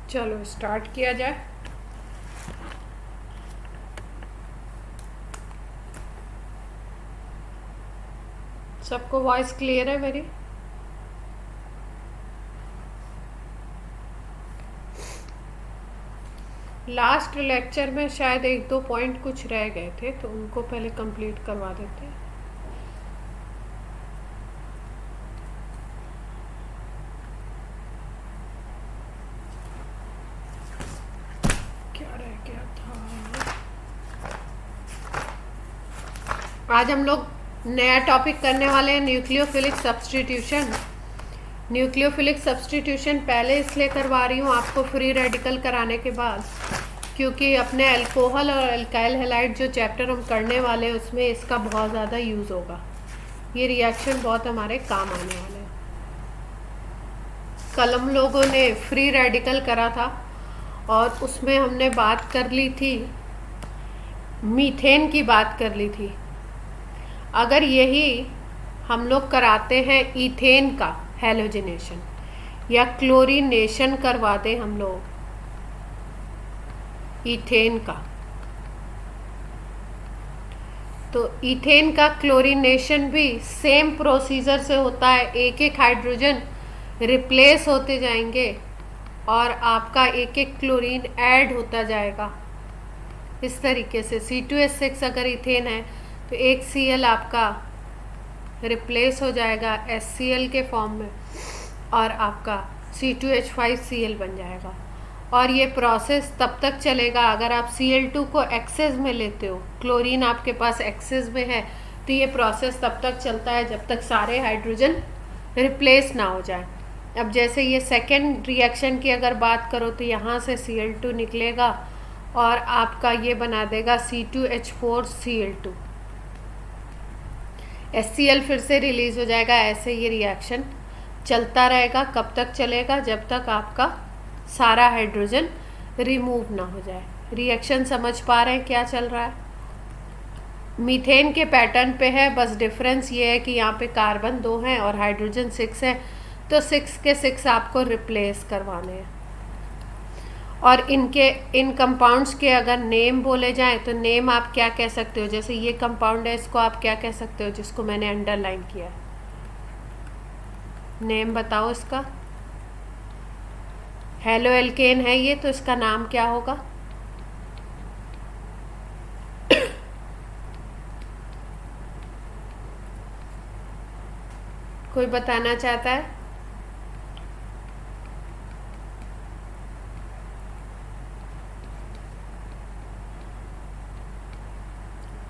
चलो स्टार्ट किया जाए। सबको वॉइस क्लियर है मेरी? लास्ट लेक्चर में शायद एक दो पॉइंट कुछ रह गए थे, तो उनको पहले कंप्लीट करवा देते हैं। क्या रह गया था? आज हम लोग नया टॉपिक करने वाले हैं, न्यूक्लियोफिलिक सब्स्टिट्यूशन। न्यूक्लियोफिलिक सब्स्टिट्यूशन पहले इसलिए करवा रही हूँ आपको फ्री रेडिकल कराने के बाद, क्योंकि अपने अल्कोहल और अल्काइल हैलाइड जो चैप्टर हम करने वाले हैं उसमें इसका बहुत ज़्यादा यूज़ होगा। ये रिएक्शन बहुत हमारे काम आने वाले हैं। कल हम लोगों ने फ्री रेडिकल करा था और उसमें हमने बात कर ली थी, मीथेन की बात कर ली थी। अगर यही हम लोग कराते हैं इथेन का हैलोजिनेशन या क्लोरीनेशन करवा दें हम लोग इथेन का, तो इथेन का क्लोरीनेशन भी सेम प्रोसीजर से होता है। एक एक हाइड्रोजन रिप्लेस होते जाएंगे और आपका एक एक क्लोरीन ऐड होता जाएगा। इस तरीके से C2H6 अगर इथेन है तो एक Cl आपका रिप्लेस हो जाएगा HCl के फॉर्म में और आपका C2H5Cl बन जाएगा। और ये प्रोसेस तब तक चलेगा अगर आप Cl2 को एक्सेस में लेते हो, क्लोरीन आपके पास एक्सेस में है, तो ये प्रोसेस तब तक चलता है जब तक सारे हाइड्रोजन रिप्लेस ना हो जाए। अब जैसे ये सेकेंड रिएक्शन की अगर बात करो तो यहाँ से Cl2 निकलेगा और आपका ये बना देगा C2H4Cl2, HCl फिर से रिलीज हो जाएगा। ऐसे ये रिएक्शन चलता रहेगा। कब तक चलेगा? जब तक आपका सारा हाइड्रोजन रिमूव ना हो जाए। रिएक्शन समझ पा रहे हैं क्या चल रहा है? मीथेन के पैटर्न पे है, बस डिफरेंस ये है कि यहाँ पे कार्बन 2 हैं और हाइड्रोजन 6 है, तो 6 के 6 आपको रिप्लेस करवाने हैं। और इन कंपाउंड्स के अगर नेम बोले जाएं तो नेम आप क्या कह सकते हो? जैसे ये कंपाउंड है, इसको आप क्या कह सकते हो जिसको मैंने अंडरलाइन किया है? नेम बताओ इसका। हेलो एल्केन है ये, तो इसका नाम क्या होगा? कोई बताना चाहता है?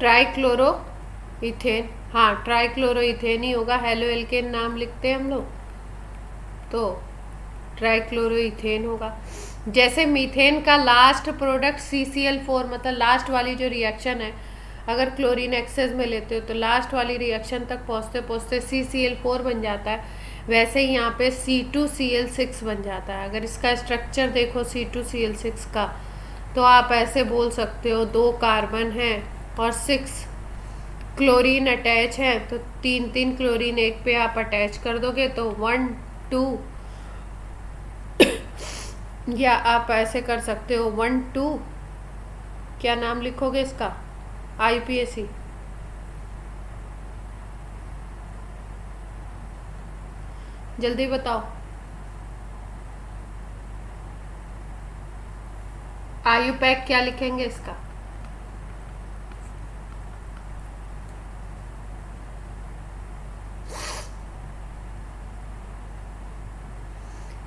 Trichloro ethane. हाँ, ट्राइक्लोरो इथेन ही होगा। हेलो एल्केन नाम लिखते हैं हम लोग तो ट्राइक्लोरो इथेन होगा। जैसे मीथेन का लास्ट प्रोडक्ट CCl4, मतलब लास्ट वाली जो रिएक्शन है, अगर क्लोरीन एक्सेस में लेते हो तो लास्ट वाली रिएक्शन तक पहुँचते पहुँचते CCl4 बन जाता है। वैसे ही यहाँ पे C2Cl6 बन जाता है। अगर इसका स्ट्रक्चर देखो C2Cl6 का, तो आप ऐसे बोल सकते हो 2 कार्बन हैं और 6 क्लोरीन अटैच है, तो 3 क्लोरीन एक पे आप अटैच कर दोगे तो 1 2, या आप ऐसे कर सकते हो 1 2, क्या नाम लिखोगे इसका? IUPAC। जल्दी बताओ। IUPAC क्या लिखेंगे इसका?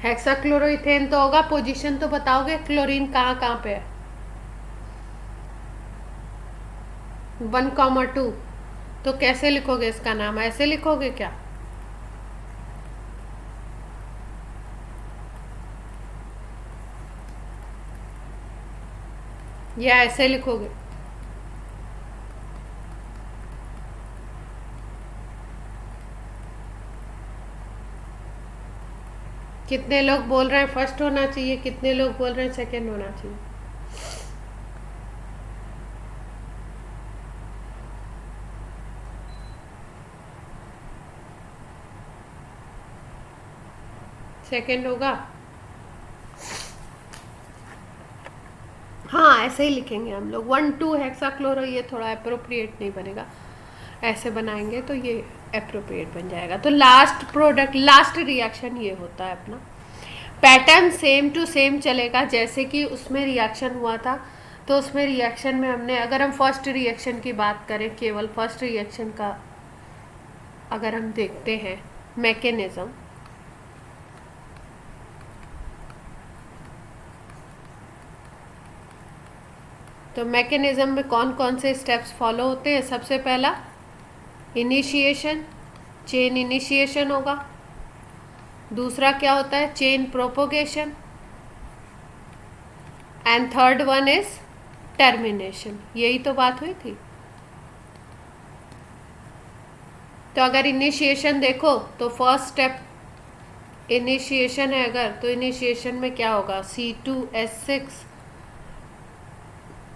हेक्साक्लोरोइथेन तो होगा। पोजीशन तो बताओगे क्लोरीन कहाँ कहाँ पे है? 1,2। तो कैसे लिखोगे इसका नाम? ऐसे लिखोगे क्या? या ऐसे लिखोगे? कितने लोग बोल रहे हैं फर्स्ट होना चाहिए, कितने लोग बोल रहे हैं सेकंड होना चाहिए? सेकंड होगा। ऐसे ही लिखेंगे हम लोग 1,2 हेक्साक्लोरो, ये थोड़ा अप्रोप्रिएट नहीं बनेगा, ऐसे बनाएंगे तो ये अप्रोप्रिएट बन जाएगा। तो लास्ट प्रोडक्ट, लास्ट रिएक्शन ये होता है अपना। पैटर्न सेम टू सेम चलेगा, जैसे कि उसमें रिएक्शन हुआ था, तो उसमें रिएक्शन में हमने, अगर हम फर्स्ट रिएक्शन की बात करें, केवल फर्स्ट रिएक्शन का अगर हम देखते हैं मैकेनिज्म, तो मैकेनिज्म में कौन कौन से स्टेप्स फॉलो होते हैं। सबसे पहला इनिशिएशन, चेन इनिशिएशन होगा। दूसरा क्या होता है, chain propagation. And third one is termination. यही तो बात हुई थी। तो अगर इनिशिएशन देखो तो फर्स्ट स्टेप इनिशिएशन है अगर, तो इनिशिएशन में क्या होगा, C2H6।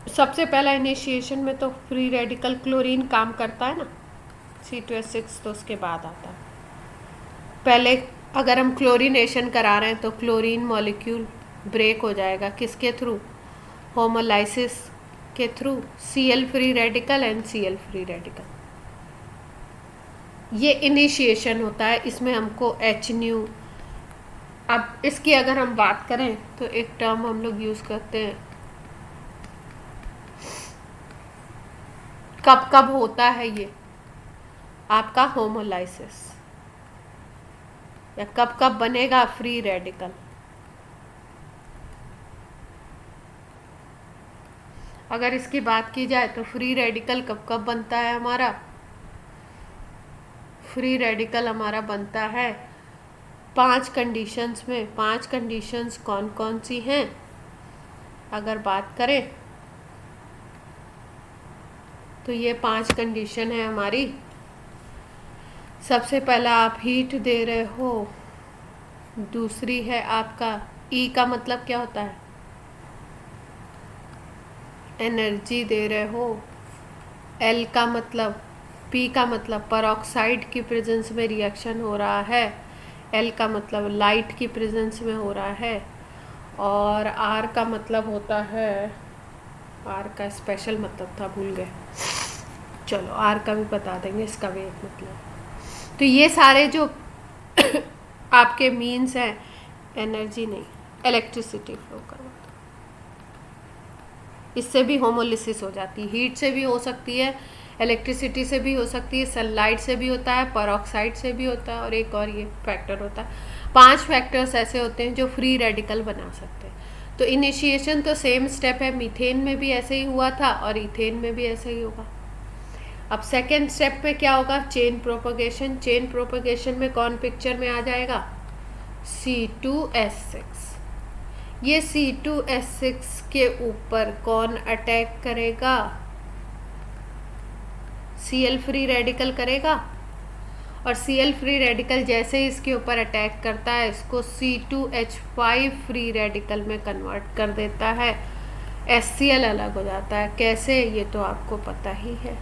सबसे पहला इनिशिएशन में तो फ्री रेडिकल क्लोरीन काम करता है ना, C2H6 तो उसके बाद आता है। पहले अगर हम क्लोरीनेशन करा रहे हैं तो क्लोरीन मॉलिक्यूल ब्रेक हो जाएगा, किसके थ्रू, होमोलाइसिस के through, Cl free radical and Cl free radical. ये इनिशिएशन होता है, इसमें हमको H-nu। अब इसकी अगर हम बात करें तो एक टर्म हम लोग यूज करते हैं, कब कब होता है ये आपका होमोलाइसिस, या कब कब बनेगा फ्री रेडिकल। अगर इसकी बात की जाए तो फ्री रेडिकल कब कब बनता है हमारा, फ्री रेडिकल हमारा बनता है 5 कंडीशंस में। 5 कंडीशंस कौन कौन सी हैं अगर बात करें तो ये 5 कंडीशन है हमारी। सबसे पहला आप हीट दे रहे हो, दूसरी है आपका E का मतलब क्या होता है, एनर्जी दे रहे हो। L का मतलब, P का मतलब परऑक्साइड की प्रेजेंस में रिएक्शन हो रहा है। L का मतलब लाइट की प्रेजेंस में हो रहा है। और R का मतलब होता है, R का स्पेशल मतलब था, भूल गए, चलो R का भी बता देंगे, इसका भी एक मतलब। तो ये सारे जो आपके मीन्स हैं, एनर्जी नहीं, इलेक्ट्रिसिटी फ्लो करवा, इससे भी होमोलिसिस हो जाती है। हीट से भी हो सकती है, इलेक्ट्रिसिटी से भी हो सकती है, सनलाइट से भी होता है, परऑक्साइड से भी होता है, और एक और ये फैक्टर होता है। 5 फैक्टर्स ऐसे होते हैं जो फ्री रेडिकल बना सकते हैं। तो इनिशिएशन तो सेम स्टेप है, मीथेन में भी ऐसे ही हुआ था और इथेन में भी ऐसे ही होगा। अब सेकेंड स्टेप पे क्या होगा, चेन प्रोपगेशन। चेन प्रोपगेशन में कौन पिक्चर में आ जाएगा, C2H6। ये C2H6 के ऊपर कौन अटैक करेगा, Cl फ्री रेडिकल करेगा, और Cl फ्री रेडिकल जैसे ही इसके ऊपर अटैक करता है, इसको C2H5 फ्री रेडिकल में कन्वर्ट कर देता है, HCl अलग हो जाता है। कैसे, ये तो आपको पता ही है।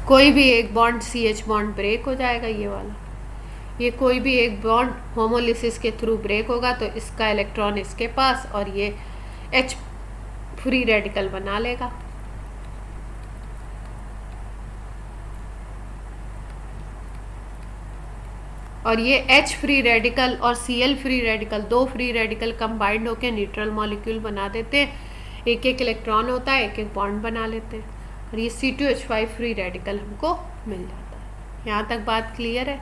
कोई भी एक बॉन्ड CH बॉन्ड ब्रेक हो जाएगा, ये वाला, ये कोई भी एक बॉन्ड होमोलिसिस के थ्रू ब्रेक होगा तो इसका इलेक्ट्रॉन इसके पास, और ये H फ्री रेडिकल बना लेगा। और ये H फ्री रेडिकल और Cl free radical, 2 free radical combined होकर न्यूट्रल मॉलिक्यूल बना देते हैं। एक एक इलेक्ट्रॉन होता है, एक एक बॉन्ड बना लेते हैं, और ये C2H5 फ्री रेडिकल हमको मिल जाता है। यहाँ तक बात क्लियर है।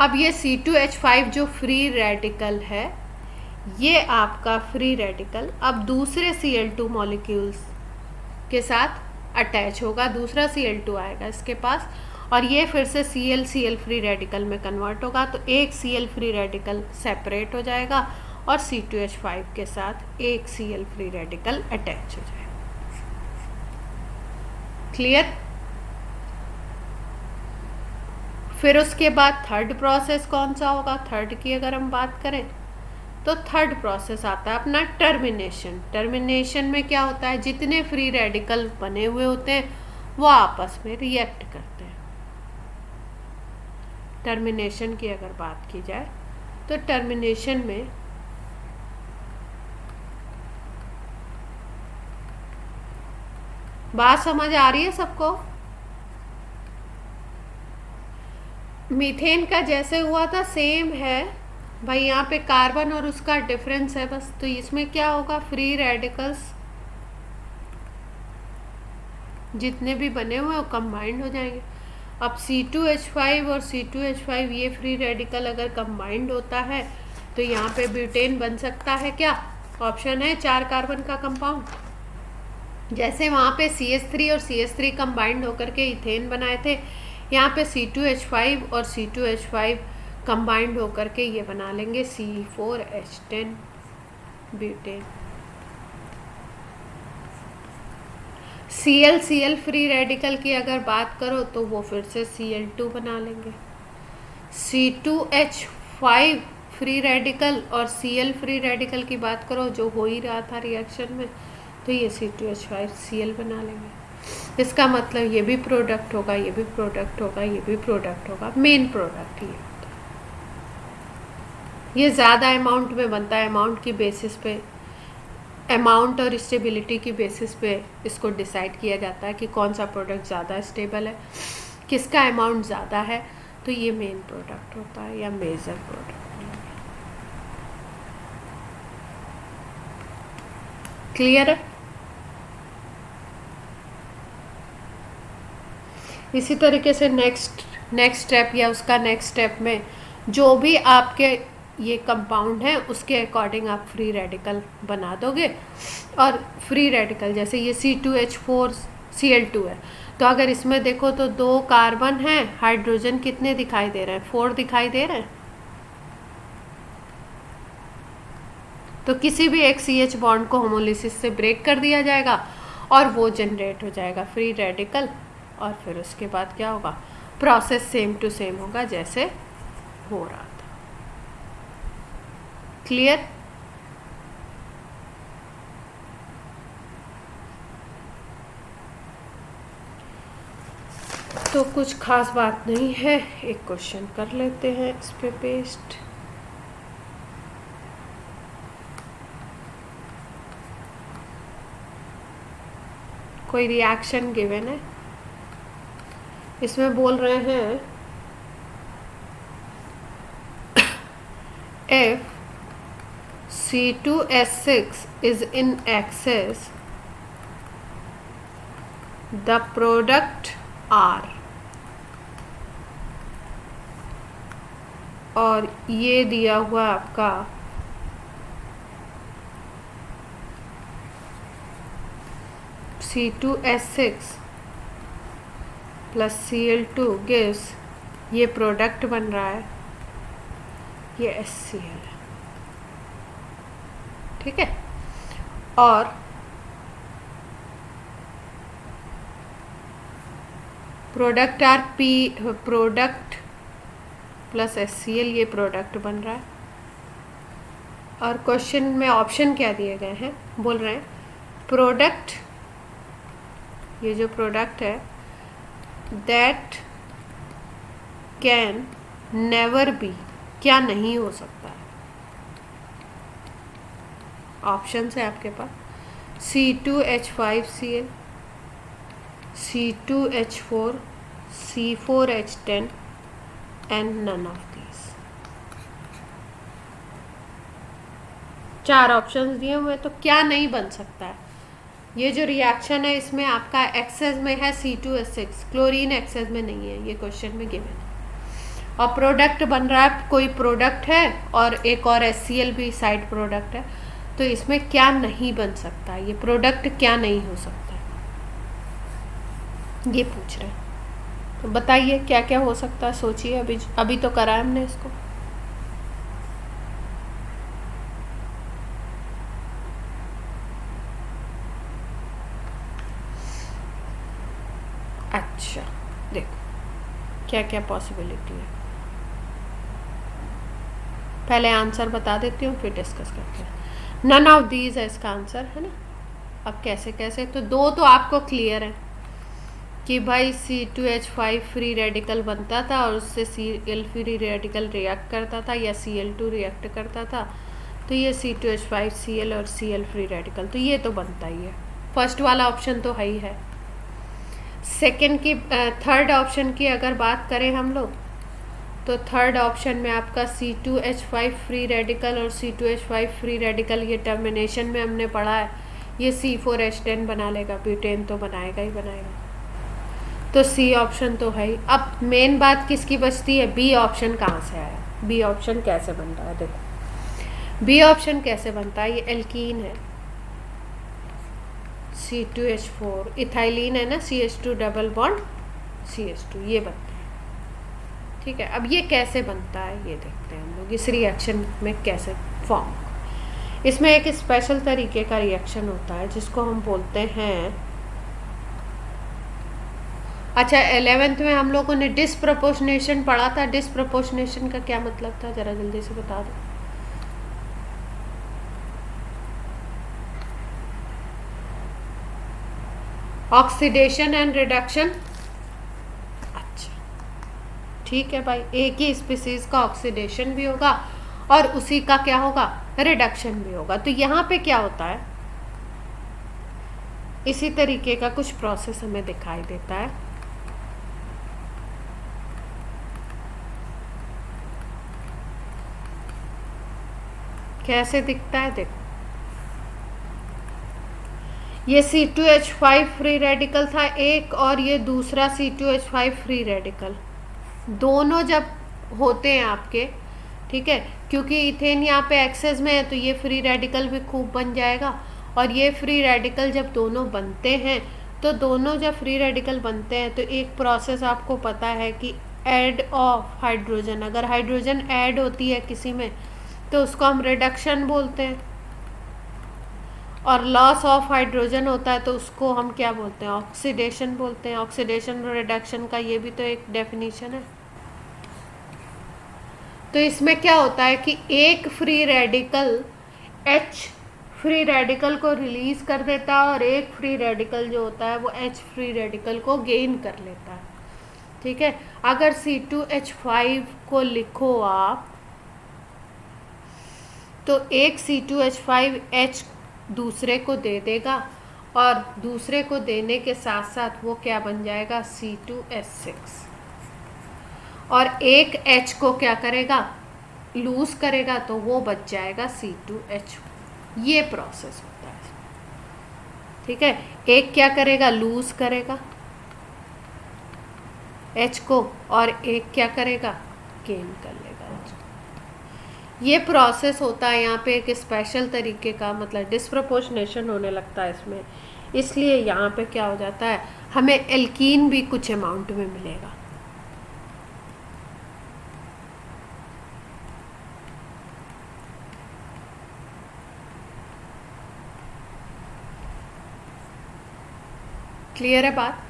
अब ये C2H5 जो फ्री रेडिकल है, ये आपका फ्री रेडिकल अब दूसरे Cl2 मॉलिक्यूल्स के साथ अटैच होगा, दूसरा Cl2 आएगा इसके पास, और ये फिर से Cl फ्री रेडिकल में कन्वर्ट होगा। तो एक Cl फ्री रेडिकल सेपरेट हो जाएगा और C2H5 के साथ एक Cl फ्री रेडिकल अटैच हो जाएगा। क्लियर। फिर उसके बाद थर्ड प्रोसेस कौन सा होगा, थर्ड की अगर हम बात करें तो थर्ड प्रोसेस आता है अपना टर्मिनेशन। टर्मिनेशन में क्या होता है, जितने फ्री रेडिकल बने हुए होते हैं वो आपस में रिएक्ट करते हैं। टर्मिनेशन की अगर बात की जाए तो टर्मिनेशन में बात समझ आ रही है सबको? मीथेन का जैसे हुआ था सेम है भाई, यहाँ पे कार्बन और उसका डिफरेंस है बस। तो इसमें क्या होगा, फ्री रेडिकल्स जितने भी बने हुए वो कंबाइंड हो जाएंगे। अब C2H5 और C2H5 ये फ्री रेडिकल अगर कंबाइंड होता है तो यहाँ पे ब्यूटेन बन सकता है क्या? ऑप्शन है 4 कार्बन का कंपाउंड। जैसे वहाँ पे CH3 और CH3 कंबाइंड होकर के इथेन बनाए थे, यहाँ पे C2H5 और C2H5 कंबाइंड होकर के ये बना लेंगे C4H10 butane. Cl free radical की अगर बात करो तो वो फिर से Cl2 बना लेंगे। C2H5 फ्री रेडिकल और Cl फ्री रेडिकल की बात करो जो हो ही रहा था रिएक्शन में, तो ये C2H5 Cl बना लेंगे। इसका मतलब ये भी प्रोडक्ट होगा, ये भी प्रोडक्ट होगा, ये भी प्रोडक्ट होगा, मेन प्रोडक्ट ये होता है। ये ज़्यादा अमाउंट में बनता है, अमाउंट की बेसिस पे, अमाउंट और स्टेबिलिटी की बेसिस पे इसको डिसाइड किया जाता है कि कौन सा प्रोडक्ट ज़्यादा स्टेबल है, किसका अमाउंट ज़्यादा है, तो ये मेन प्रोडक्ट होता है या मेजर प्रोडक्ट। क्लियर है? इसी तरीके से नेक्स्ट स्टेप या उसका नेक्स्ट स्टेप में जो भी आपके ये कंपाउंड है उसके अकॉर्डिंग आप फ्री रेडिकल बना दोगे। और फ्री रेडिकल जैसे ये C2H4 Cl2 है, तो अगर इसमें देखो तो 2 कार्बन हैं, हाइड्रोजन कितने दिखाई दे रहे हैं? 4 दिखाई दे रहे हैं। तो किसी भी एक CH बॉन्ड को होमोलिसिस से ब्रेक कर दिया जाएगा और वो जनरेट हो जाएगा फ्री रेडिकल, और फिर उसके बाद क्या होगा, प्रोसेस सेम टू सेम होगा जैसे हो रहा था। क्लियर? तो कुछ खास बात नहीं है, एक क्वेश्चन कर लेते हैं इस पे पेस्ट। कोई रिएक्शन गिवन है, इसमें बोल रहे हैं if C2H6 is in excess, the product R, और ये दिया हुआ आपका C2H6 प्लस Cl2 gives, ये प्रोडक्ट बन रहा है, ये HCl है, ठीक है। और product R P, product plus HCl, ये प्रोडक्ट बन रहा है। और क्वेश्चन में ऑप्शन क्या दिए गए हैं, बोल रहे हैं प्रोडक्ट, ये जो प्रोडक्ट है दैट कैन नेवर बी, क्या नहीं हो सकता है। ऑप्शन है आपके पास C2H5Cl, C2H4, C4H10 and none of these। 4 options दिए हुए, तो क्या नहीं बन सकता है। ये जो रिएक्शन है इसमें आपका एक्सेस में है C2H6, क्लोरीन एक्सेस में नहीं है, ये क्वेश्चन में गिवन है। और प्रोडक्ट बन रहा है, कोई प्रोडक्ट है और एक और HCl भी साइड प्रोडक्ट है, तो इसमें क्या नहीं बन सकता, ये प्रोडक्ट क्या नहीं हो सकता है, ये पूछ रहे हैं। तो बताइए क्या क्या हो सकता है, सोचिए। अभी तो करा है हमने इसको। अच्छा देखो क्या क्या पॉसिबिलिटी है, पहले आंसर बता देती हूँ फिर डिस्कस करते हैं। नन ऑफ दीज है इसका आंसर, है ना। अब कैसे कैसे, तो 2 तो आपको क्लियर है कि भाई C2H5 फ्री रेडिकल बनता था और उससे Cl फ्री रेडिकल रिएक्ट करता था या Cl2 रिएक्ट करता था, तो ये C2H5 Cl और Cl फ्री रेडिकल, तो ये तो बनता ही है। फर्स्ट वाला ऑप्शन तो है ही है। सेकेंड की थर्ड ऑप्शन की अगर बात करें हम लोग, तो थर्ड ऑप्शन में आपका C2H5 फ्री रेडिकल और C2H5 फ्री रेडिकल, ये टर्मिनेशन में हमने पढ़ा है, ये C4H10 बना लेगा, ब्यूटेन तो बनाएगा ही बनाएगा। तो सी ऑप्शन तो है ही। अब मेन बात किसकी बचती है, बी ऑप्शन कहाँ से आया, बी ऑप्शन कैसे बन रहा है। देखो बी ऑप्शन कैसे बनता है, ये एल्कीन है C2H4, इथाइलिन है ना CH2 डबल बॉन्ड CH2, ये बनता है। ठीक है, अब ये कैसे बनता है ये देखते हैं हम लोग, इस रिएक्शन में कैसे फॉर्म। इसमें एक स्पेशल तरीके का रिएक्शन होता है जिसको हम बोलते हैं, अच्छा 11th में हम लोगों ने डिसप्रपोर्शनेशन पढ़ा था। डिसप्रपोर्शनेशन का क्या मतलब था, जरा जल्दी से बता दो। Oxidation and reduction. अच्छा ठीक है भाई, एक ही स्पीसीज का ऑक्सीडेशन भी होगा और उसी का क्या होगा, रिडक्शन भी होगा। तो यहाँ पे क्या होता है, इसी तरीके का कुछ प्रोसेस हमें दिखाई देता है। कैसे दिखता है, देखो ये C2H5 फ्री रेडिकल था एक, और ये दूसरा C2H5 फ्री रेडिकल, दोनों जब होते हैं आपके, ठीक है, क्योंकि इथेन यहाँ पे एक्सेस में है तो ये फ्री रेडिकल भी खूब बन जाएगा। और ये फ्री रेडिकल जब दोनों बनते हैं, तो दोनों जब फ्री रेडिकल बनते हैं तो एक प्रोसेस आपको पता है कि ऐड ऑफ हाइड्रोजन, अगर हाइड्रोजन ऐड होती है किसी में तो उसको हम रिडक्शन बोलते हैं, और लॉस ऑफ हाइड्रोजन होता है तो उसको हम क्या बोलते हैं, ऑक्सीडेशन बोलते हैं। ऑक्सीडेशन और रिडक्शन का ये भी तो एक डेफिनेशन है। तो इसमें क्या होता है कि एक free radical H free radical को रिलीज कर देता है और एक फ्री रेडिकल जो होता है वो H फ्री रेडिकल को गेन कर लेता है। ठीक है, अगर C2H5 को लिखो आप, तो एक C2H5H दूसरे को दे देगा और दूसरे को देने के साथ साथ वो क्या बन जाएगा, C2H6, और एक H को क्या करेगा, लूज करेगा, तो वो बच जाएगा C2H। ये प्रोसेस होता है। ठीक है, एक क्या करेगा, लूज करेगा H को, और एक क्या करेगा, गेन कर लेगा H। ये प्रोसेस होता है यहाँ पे एक स्पेशल तरीके का, मतलब डिसप्रपोर्शनेशन होने लगता है इसमें, इसलिए यहाँ पे क्या हो जाता है, हमें एल्कीन भी कुछ अमाउंट में मिलेगा। क्लियर है बात।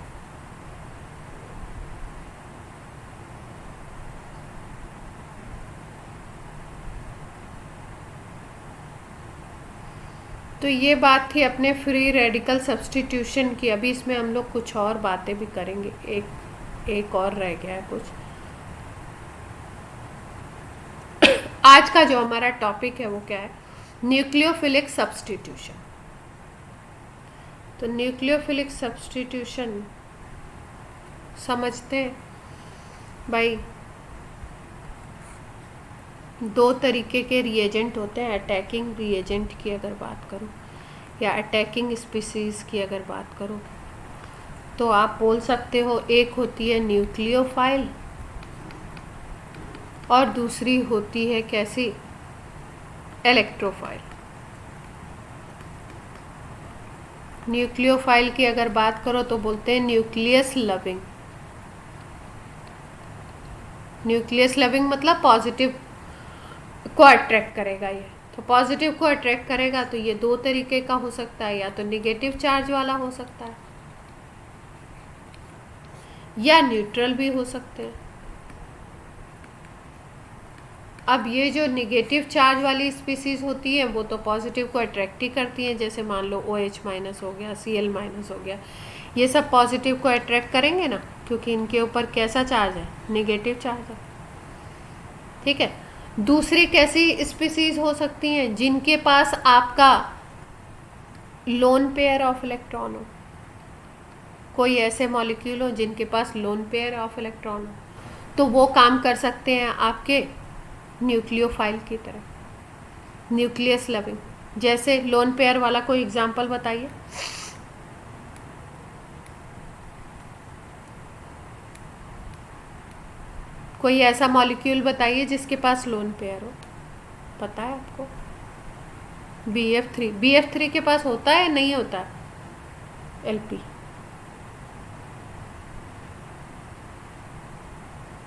तो ये बात थी अपने फ्री रेडिकल सब्स्टिट्यूशन की। अभी इसमें हम लोग कुछ और बातें भी करेंगे, एक और रह गया है कुछ। आज का जो हमारा टॉपिक है वो क्या है, न्यूक्लियोफिलिक सब्स्टिट्यूशन। तो न्यूक्लियोफिलिक सब्स्टिट्यूशन समझते हैं भाई, दो तरीके के रिएजेंट होते हैं। अटैकिंग रिएजेंट की अगर बात करूं या अटैकिंग स्पीसीज की अगर बात करूं, तो आप बोल सकते हो एक होती है न्यूक्लियोफाइल और दूसरी होती है कैसी, इलेक्ट्रोफाइल। न्यूक्लियोफाइल की अगर बात करो तो बोलते हैं न्यूक्लियस लविंग। न्यूक्लियस लविंग मतलब पॉजिटिव को अट्रैक्ट करेगा ये, तो पॉजिटिव को अट्रैक्ट करेगा, तो ये दो तरीके का हो सकता है, या तो निगेटिव चार्ज वाला हो सकता है या न्यूट्रल भी हो सकते हैं। अब ये जो निगेटिव चार्ज वाली स्पीसीज होती है वो तो पॉजिटिव को अट्रैक्ट ही करती हैं, जैसे मान लो OH- हो गया, Cl- हो गया, ये सब पॉजिटिव को अट्रैक्ट करेंगे ना, क्योंकि इनके ऊपर कैसा चार्ज है, नेगेटिव चार्ज है। ठीक है। दूसरी कैसी स्पीसीज हो सकती हैं, जिनके पास आपका लोन पेयर ऑफ इलेक्ट्रॉन हो, कोई ऐसे मॉलिक्यूल हो जिनके पास लोन पेयर ऑफ इलेक्ट्रॉन हो, तो वो काम कर सकते हैं आपके न्यूक्लियोफाइल की तरह, न्यूक्लियस लविंग। जैसे लोन पेयर वाला कोई एग्जांपल बताइए। कोई ऐसा मॉलिक्यूल बताइए जिसके पास लोन पेयर हो, पता है आपको? BF3। BF3 के पास होता है नहीं होता? LP।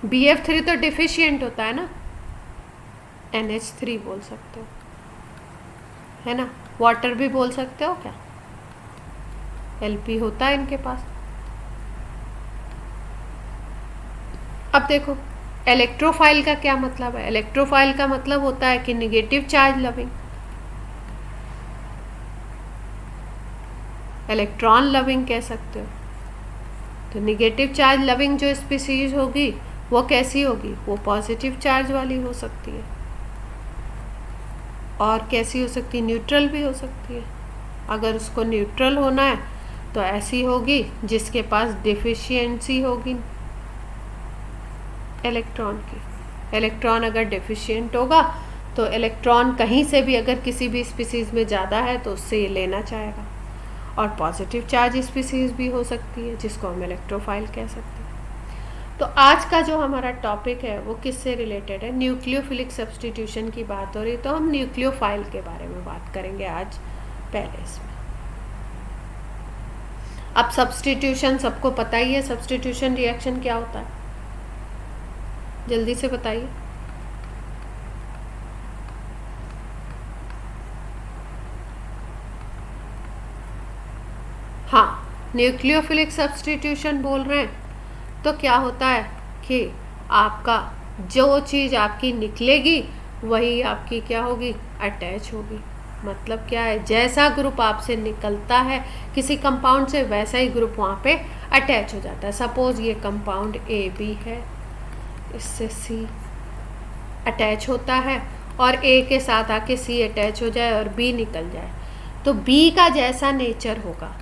BF3 तो डिफिशिएंट होता है ना, NH3 बोल सकते हो, है ना? वाटर भी बोल सकते हो क्या? LP होता है इनके पास। अब देखो इलेक्ट्रोफाइल का क्या मतलब है। इलेक्ट्रोफाइल का मतलब होता है कि negative charge loving, electron loving कह सकते हो। तो निगेटिव चार्ज लविंग जो स्पीसीज होगी वो कैसी होगी, वो पॉजिटिव चार्ज वाली हो सकती है। और कैसी हो सकती है, न्यूट्रल भी हो सकती है। अगर उसको न्यूट्रल होना है तो ऐसी होगी जिसके पास डिफिशियंसी होगी इलेक्ट्रॉन की। इलेक्ट्रॉन अगर डिफिशिएंट होगा तो इलेक्ट्रॉन कहीं से भी अगर किसी भी स्पीसीज में ज़्यादा है तो उससे ये लेना चाहेगा। और पॉजिटिव चार्ज स्पीसीज भी हो सकती है जिसको हम इलेक्ट्रोफाइल कह सकते हैं। तो आज का जो हमारा टॉपिक है वो किससे रिलेटेड है, न्यूक्लियोफिलिक सब्स्टिट्यूशन की बात हो रही, तो हम न्यूक्लियोफाइल के बारे में बात करेंगे आज पहले इसमें। अब सब्स्टिट्यूशन सबको पता ही है, सब्स्टिट्यूशन रिएक्शन क्या होता है, जल्दी से बताइए। हाँ, न्यूक्लियोफिलिक सब्स्टिट्यूशन बोल रहे हैं तो क्या होता है कि आपका जो चीज़ आपकी निकलेगी वही आपकी क्या होगी, अटैच होगी। मतलब क्या है, जैसा ग्रुप आपसे निकलता है किसी कंपाउंड से वैसा ही ग्रुप वहाँ पे अटैच हो जाता है। सपोज ये कंपाउंड AB है, इससे C अटैच होता है और A के साथ आके C अटैच हो जाए और B निकल जाए, तो B का जैसा नेचर होगा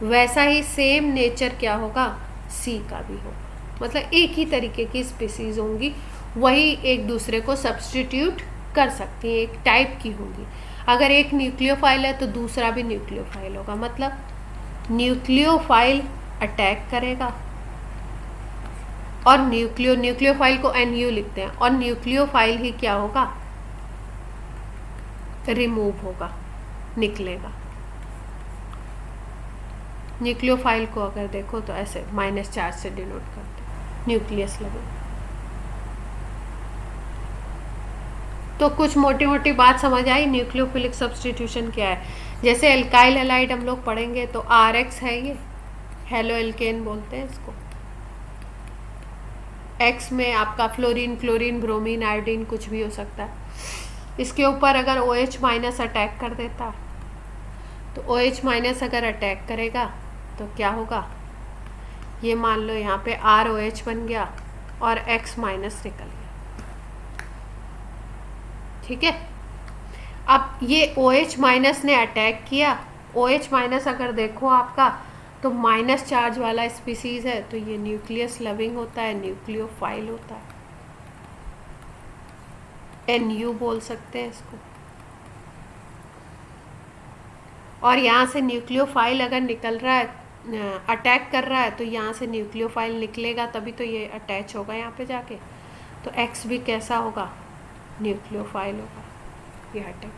वैसा ही सेम नेचर क्या होगा, C का भी होगा। मतलब एक ही तरीके की स्पीसीज होंगी, वही एक दूसरे को सब्स्टिट्यूट कर सकती हैं, एक टाइप की होंगी। अगर एक न्यूक्लियोफाइल है तो दूसरा भी न्यूक्लियोफाइल होगा। मतलब न्यूक्लियोफाइल अटैक करेगा और न्यूक्लियोफाइल को NU लिखते हैं, और न्यूक्लियोफाइल ही क्या होगा, रिमूव होगा, निकलेगा। न्यूक्लियोफाइल को अगर देखो तो ऐसे -चार्ज से डिनोट करते हैं, न्यूक्लियस लविंग। तो कुछ मोटी मोटी बात समझ आई, न्यूक्लियोफिलिक सब्स्टिट्यूशन क्या है। जैसे एल्काइल हैलाइड हम लोग पढ़ेंगे तो RX है, ये हेलो एल्केन बोलते हैं इसको। X में आपका फ्लोरीन, क्लोरीन, ब्रोमीन, आयोडीन कुछ भी हो सकता है। इसके ऊपर अगर OH- अटैक कर देता है तो OH- अगर अटैक करेगा तो क्या होगा, ये मान लो यहाँ पे ROH बन गया और X- निकल गया। ठीक है। अब ये OH- ने अटैक किया, OH- अगर देखो आपका तो माइनस चार्ज वाला स्पीसीज है, तो ये न्यूक्लियस लविंग होता है, न्यूक्लियोफाइल होता है, NU बोल सकते हैं इसको। और यहाँ से न्यूक्लियोफाइल अगर निकल रहा है, अटैक कर रहा है, तो यहाँ से न्यूक्लियोफाइल निकलेगा तभी तो ये अटैच होगा यहाँ पे जाके। तो X भी कैसा होगा, न्यूक्लियोफाइल होगा, ये अटैक।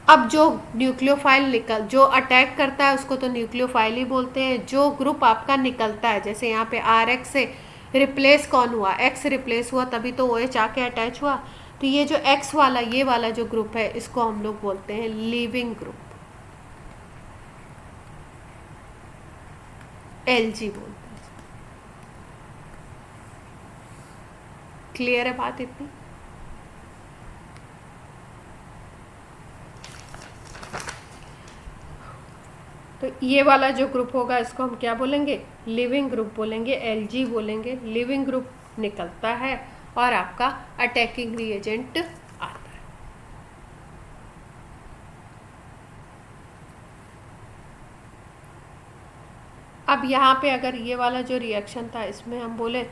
अब जो न्यूक्लियोफाइल जो अटैक करता है उसको तो न्यूक्लियोफाइल ही बोलते हैं। जो ग्रुप आपका निकलता है, जैसे यहाँ पे RX से रिप्लेस कौन हुआ, X रिप्लेस हुआ, तभी तो OH आके अटैच हुआ। तो ये जो X वाला, ये वाला जो ग्रुप है, इसको हम लोग बोलते हैं लीविंग ग्रुप, LG बोलते हैं। क्लियर है बात इतनी? तो ये वाला जो ग्रुप होगा इसको हम क्या बोलेंगे, लिविंग ग्रुप बोलेंगे, Lg बोलेंगे। लिविंग ग्रुप निकलता है और आपका अटैकिंग रिएजेंट आता है। अब यहाँ पे अगर ये वाला जो रिएक्शन था इसमें हम बोले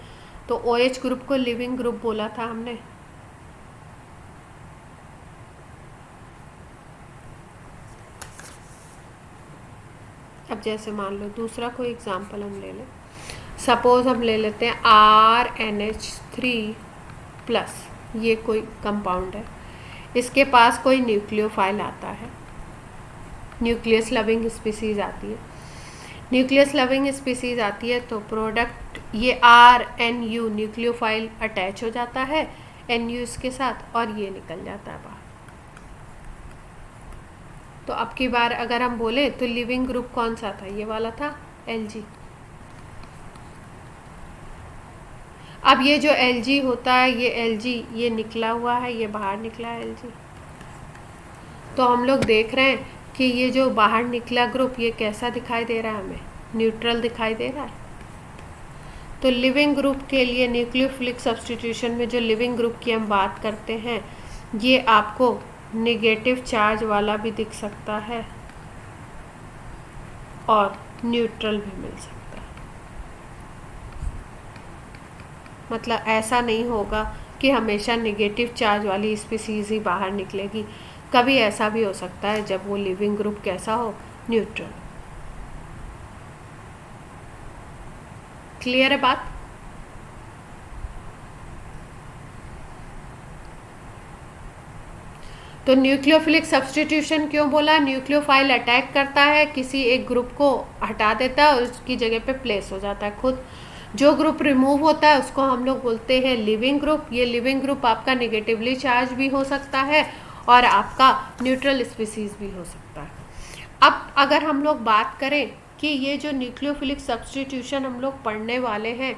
तो OH ग्रुप को लिविंग ग्रुप बोला था हमने। अब जैसे मान लो दूसरा कोई एग्जांपल हम ले लें, सपोज हम ले लेते हैं RNH3 प्लस, ये कोई कंपाउंड है, इसके पास कोई न्यूक्लियोफाइल आता है, न्यूक्लियस लविंग स्पीसीज आती है। न्यूक्लियस लविंग स्पीसीज आती है तो प्रोडक्ट ये RNU न्यूक्लियोफाइल अटैच हो जाता है NU इसके साथ और ये निकल जाता है बाहर। तो अब की बार अगर हम बोले तो लिविंग ग्रुप कौन सा था, ये वाला था Lg। अब ये जो Lg होता है, ये Lg ये निकला हुआ है, ये बाहर निकला है Lg। तो हम लोग देख रहे हैं कि ये जो बाहर निकला ग्रुप ये कैसा दिखाई दे रहा है, हमें न्यूट्रल दिखाई दे रहा है। तो लिविंग ग्रुप के लिए न्यूक्लियोफिलिक सब्स्टिट्यूशन में जो लिविंग ग्रुप की हम बात करते हैं, ये आपको नेगेटिव चार्ज वाला भी दिख सकता है और न्यूट्रल भी मिल सकता है। मतलब ऐसा नहीं होगा कि हमेशा नेगेटिव चार्ज वाली स्पीसीज ही बाहर निकलेगी, कभी ऐसा भी हो सकता है जब वो लिविंग ग्रुप कैसा हो, न्यूट्रल। क्लियर है बात? तो न्यूक्लियोफिलिक सब्स्टिट्यूशन क्यों बोला? न्यूक्लियोफाइल अटैक करता है, किसी एक ग्रुप को हटा देता है और उसकी जगह पे प्लेस हो जाता है खुद। जो ग्रुप रिमूव होता है उसको हम लोग बोलते हैं लिविंग ग्रुप। ये लिविंग ग्रुप आपका नेगेटिवली चार्ज भी हो सकता है और आपका न्यूट्रल स्पीसीज भी हो सकता है। अब अगर हम लोग बात करें कि ये जो न्यूक्लियोफिलिक सब्स्टिट्यूशन हम लोग पढ़ने वाले हैं,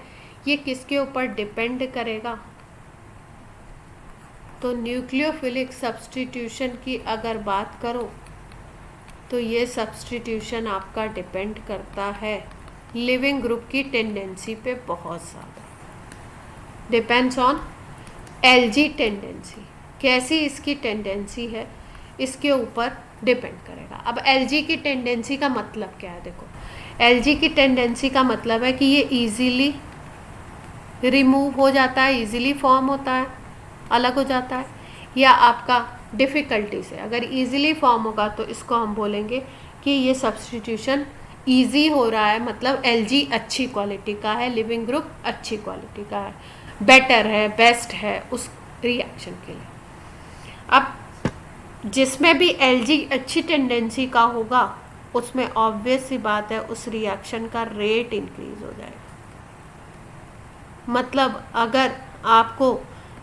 ये किसके ऊपर डिपेंड करेगा? तो न्यूक्लियोफिलिक सब्स्टिट्यूशन की अगर बात करो तो ये सब्स्टिट्यूशन आपका डिपेंड करता है लिविंग ग्रुप की टेंडेंसी पे बहुत ज़्यादा। डिपेंड्स ऑन Lg टेंडेंसी, कैसी इसकी टेंडेंसी है इसके ऊपर डिपेंड करेगा। अब Lg की टेंडेंसी का मतलब क्या है? देखो, Lg की टेंडेंसी का मतलब है कि ये इजीली रिमूव हो जाता है, इजीली फॉर्म होता है, अलग हो जाता है, या आपका डिफ़िकल्टी से। अगर इजीली फॉर्म होगा तो इसको हम बोलेंगे कि ये सब्स्टिट्यूशन इजी हो रहा है, मतलब Lg अच्छी क्वालिटी का है, लिविंग ग्रुप अच्छी क्वालिटी का है, बेटर है, बेस्ट है उस रिएक्शन के लिए। अब जिसमें भी Lg अच्छी टेंडेंसी का होगा उसमें ऑब्वियस सी बात है उस रिएक्शन का रेट इंक्रीज हो जाएगा। मतलब अगर आपको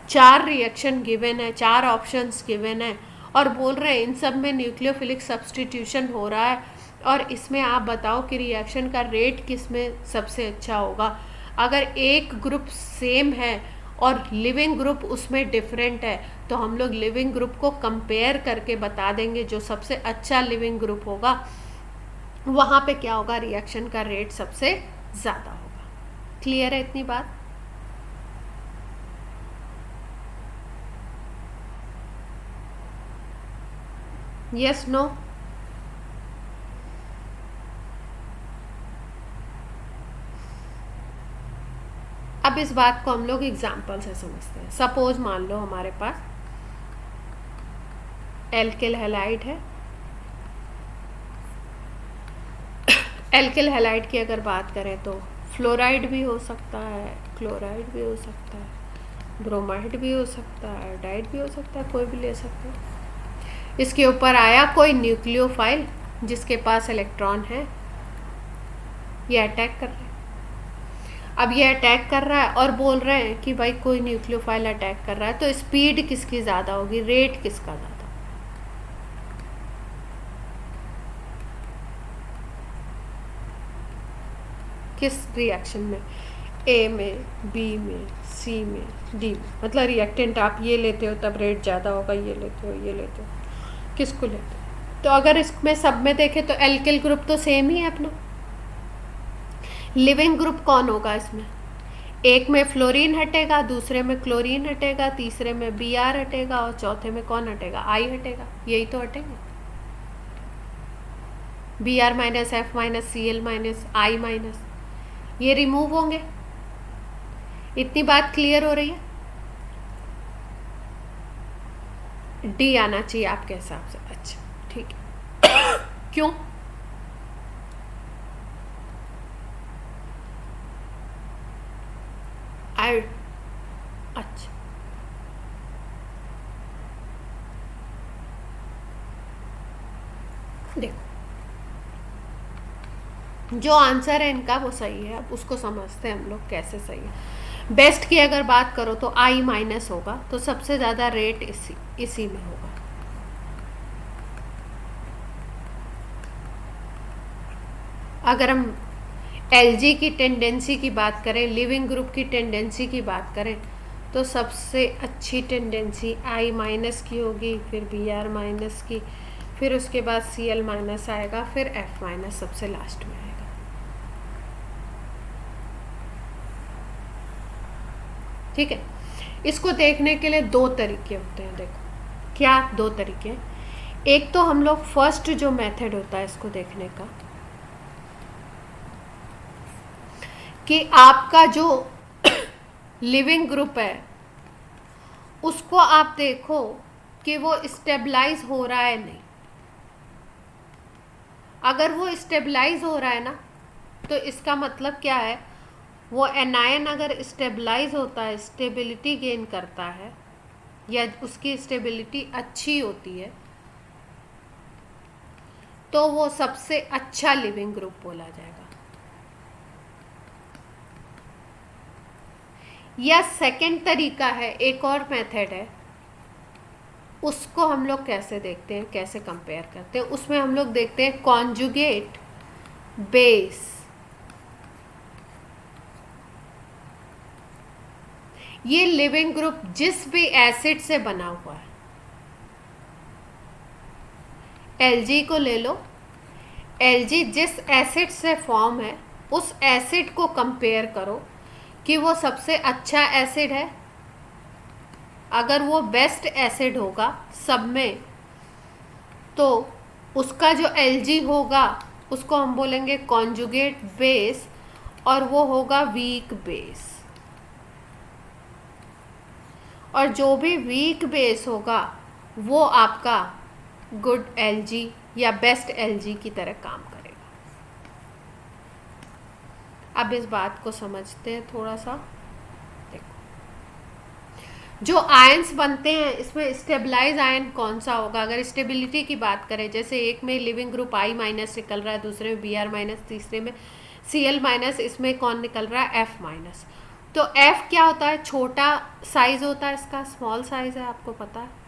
4 रिएक्शन गिवन है, 4 ऑप्शंस गिवन है और बोल रहे हैं इन सब में न्यूक्लियोफिलिक सब्स्टिट्यूशन हो रहा है और इसमें आप बताओ कि रिएक्शन का रेट किस में सबसे अच्छा होगा। अगर एक ग्रुप सेम है और लिविंग ग्रुप उसमें डिफरेंट है तो हम लोग लिविंग ग्रुप को कंपेयर करके बता देंगे जो सबसे अच्छा लिविंग ग्रुप होगा वहाँ पे क्या होगा, रिएक्शन का रेट सबसे ज़्यादा होगा। क्लियर है इतनी बात? Yes, no? अब इस बात को हम लोग एग्जाम्पल से समझते हैं। सपोज मान लो हमारे पास एल्किल हैलाइड है। एल्किल हैलाइड की अगर बात करें तो फ्लोराइड भी हो सकता है, क्लोराइड भी हो सकता है, ब्रोमाइड भी हो सकता है, डाइड भी हो सकता है, कोई भी ले सकते हैं। इसके ऊपर आया कोई न्यूक्लियोफाइल जिसके पास इलेक्ट्रॉन है, ये अटैक कर रहा है। अब ये अटैक कर रहा है और बोल रहे हैं कि भाई कोई न्यूक्लियोफाइल अटैक कर रहा है, तो स्पीड किसकी ज़्यादा होगी, रेट किसका ज़्यादा? किस रिएक्शन में? ए में, बी में, सी में, डी में। मतलब रिएक्टेंट आप ये लेते हो तब रेट ज़्यादा होगा, ये लेते हो, ये लेते हो, किसको लेते हो? तो अगर इसमें सब में देखें तो एल्किल ग्रुप तो सेम ही है अपना। लिविंग ग्रुप कौन होगा इसमें? एक में फ्लोरीन हटेगा, दूसरे में क्लोरीन हटेगा, तीसरे में Br हटेगा और चौथे में कौन हटेगा? I हटेगा। यही तो हटेंगे, Br minus F minus Cl minus I minus, ये रिमूव होंगे। इतनी बात क्लियर हो रही है? डी आना चाहिए आपके हिसाब से? अच्छा ठीक है। क्यों? आई अच्छा, देखो जो आंसर है इनका वो सही है, अब उसको समझते हैं हम लोग कैसे सही है। बेस्ट की अगर बात करो तो I माइनस होगा, तो सबसे ज़्यादा रेट इसी में होगा। अगर हम Lg की टेंडेंसी की बात करें, लिविंग ग्रुप की टेंडेंसी की बात करें, तो सबसे अच्छी टेंडेंसी I माइनस की होगी, फिर Br माइनस की, फिर उसके बाद Cl माइनस आएगा, फिर F माइनस सबसे लास्ट में आएगा। ठीक है, इसको देखने के लिए दो तरीके होते हैं। देखो क्या दो तरीके हैं? एक तो हम लोग फर्स्ट जो मेथड होता है इसको देखने का, कि आपका जो लिविंग ग्रुप है उसको आप देखो कि वो स्टेबलाइज हो रहा है नहीं। अगर वो स्टेबलाइज हो रहा है ना, तो इसका मतलब क्या है, वो एनायन अगर स्टेबलाइज होता है, स्टेबिलिटी गेन करता है या उसकी स्टेबिलिटी अच्छी होती है, तो वो सबसे अच्छा लिविंग ग्रुप बोला जाएगा। या सेकंड तरीका है, एक और मेथड है, उसको हम लोग कैसे देखते हैं, कैसे कंपेयर करते हैं? उसमें हम लोग देखते हैं कॉन्जुगेट बेस। ये लिविंग ग्रुप जिस भी एसिड से बना हुआ है, Lg को ले लो, Lg जिस एसिड से फॉर्म है उस एसिड को कंपेयर करो कि वो सबसे अच्छा एसिड है। अगर वो बेस्ट एसिड होगा सब में, तो उसका जो Lg होगा उसको हम बोलेंगे कॉन्जुगेट बेस, और वो होगा वीक बेस। और जो भी वीक बेस होगा वो आपका गुड Lg या बेस्ट Lg की तरह काम करेगा। अब इस बात को समझते हैं थोड़ा सा। देखो जो आयंस बनते हैं इसमें स्टेबलाइज आयन कौन सा होगा? अगर स्टेबिलिटी की बात करें, जैसे एक में लिविंग ग्रुप I माइनस निकल रहा है, दूसरे में Br माइनस, तीसरे में Cl माइनस, इसमें कौन निकल रहा है? F minus. तो F क्या होता है? छोटा साइज होता है इसका, स्मॉल साइज है, आपको पता है।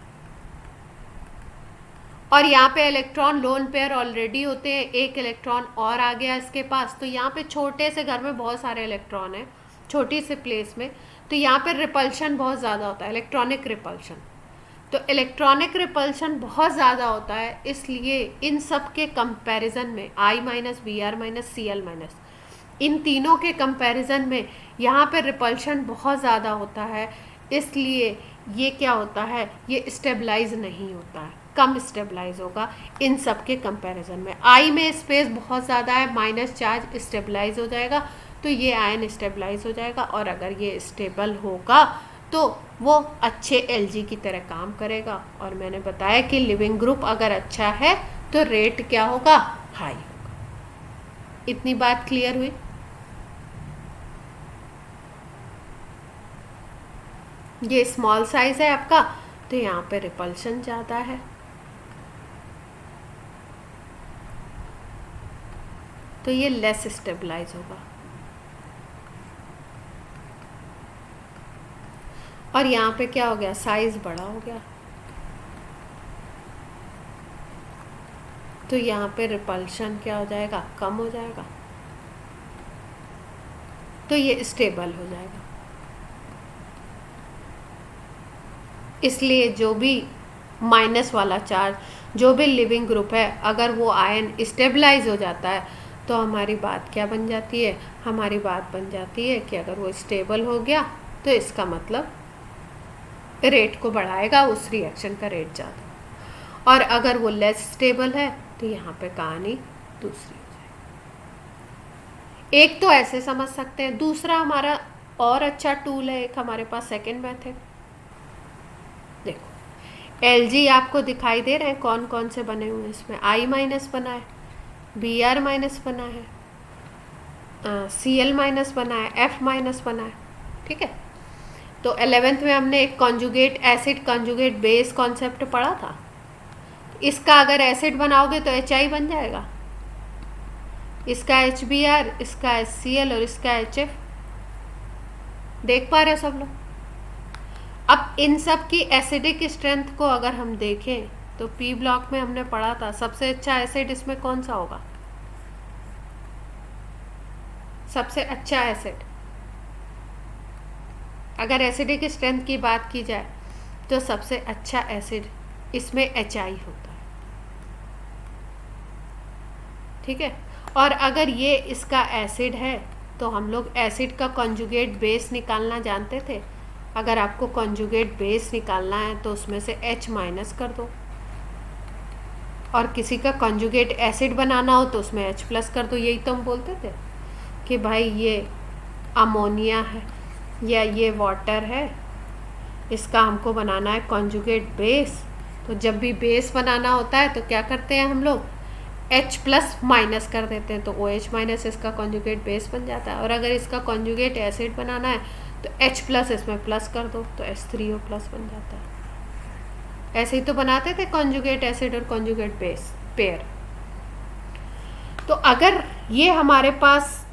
और यहाँ पे इलेक्ट्रॉन लोन पेयर ऑलरेडी होते हैं, एक इलेक्ट्रॉन और आ गया इसके पास, तो यहाँ पे छोटे से घर में बहुत सारे इलेक्ट्रॉन हैं, छोटी से प्लेस में, तो यहाँ पे रिपल्शन बहुत ज़्यादा होता है, इलेक्ट्रॉनिक रिपल्शन। तो इलेक्ट्रॉनिक रिपल्शन बहुत ज़्यादा होता है, इसलिए इन सब के कंपैरिजन में I minus, Br minus, Cl minus, इन तीनों के कंपैरिजन में यहाँ पे रिपल्शन बहुत ज़्यादा होता है, इसलिए ये क्या होता है, ये स्टेबलाइज नहीं होता है, कम स्टेबलाइज होगा इन सब के कंपैरिजन में। I में स्पेस बहुत ज़्यादा है, माइनस चार्ज, स्टेबलाइज हो जाएगा, तो ये आयन स्टेबलाइज हो जाएगा। और अगर ये स्टेबल होगा तो वो अच्छे Lg की तरह काम करेगा। और मैंने बताया कि लिविंग ग्रुप अगर अच्छा है तो रेट क्या होगा? हाई होगा। इतनी बात क्लियर हुई? ये स्मॉल साइज है आपका, तो यहाँ पे रिपल्शन ज़्यादा है, तो ये लेस स्टेबलाइज होगा। और यहाँ पे क्या हो गया? साइज बड़ा हो गया, तो यहाँ पे रिपल्शन क्या हो जाएगा? कम हो जाएगा, तो ये स्टेबल हो जाएगा। इसलिए जो भी माइनस वाला चार्ज जो भी लिविंग ग्रुप है, अगर वो आयन स्टेबलाइज हो जाता है तो हमारी बात क्या बन जाती है? हमारी बात बन जाती है कि अगर वो स्टेबल हो गया तो इसका मतलब रेट को बढ़ाएगा, उस रिएक्शन का रेट ज़्यादा। और अगर वो लेस स्टेबल है तो यहाँ पे कहानी दूसरी हो जाएगी। एक तो ऐसे समझ सकते हैं। दूसरा हमारा और अच्छा टूल है एक हमारे पास, सेकेंड मेथड। देखो एलजी आपको दिखाई दे रहे हैं कौन कौन से बने हुए हैं इसमें। आई माइनस बना है, बी आर माइनस बना है, सी एल माइनस बना है, एफ माइनस बना है। ठीक है, तो 11th में हमने एक conjugate acid conjugate base concept पढ़ा था। इसका अगर एसिड बनाओगे तो एच आई बन जाएगा, इसका एच बी आर, इसका एच सी एल और इसका एच एफ। देख पा रहे हो सब लोग? अब इन सब की एसिडिक स्ट्रेंथ को अगर हम देखें तो पी ब्लॉक में हमने पढ़ा था सबसे अच्छा एसिड इसमें कौन सा होगा? सबसे अच्छा एसिड अगर एसिडिक स्ट्रेंथ की बात की जाए तो सबसे अच्छा एसिड इसमें एच आई होता है। ठीक है, और अगर ये इसका एसिड है तो हम लोग एसिड का कॉन्जुगेट बेस निकालना जानते थे। अगर आपको कॉन्जुगेट बेस निकालना है तो उसमें से H माइनस कर दो, और किसी का कॉन्जुगेट एसिड बनाना हो तो उसमें H प्लस कर दो। यही तो हम बोलते थे कि भाई ये अमोनिया है या ये वाटर है, इसका हमको बनाना है कॉन्जुगेट बेस। तो जब भी बेस बनाना होता है तो क्या करते हैं हम लोग? H प्लस माइनस कर देते हैं, तो OH माइनस इसका कॉन्जुगेट बेस बन जाता है। और अगर इसका कॉन्जुगेट एसिड बनाना है तो H प्लस इसमें प्लस कर दो तो H3O प्लस बन जाता है। ऐसे ही तो बनाते थे कॉन्जुगेट एसिड और कॉन्जुगेट बेस पेयर। तो अगर ये हमारे पास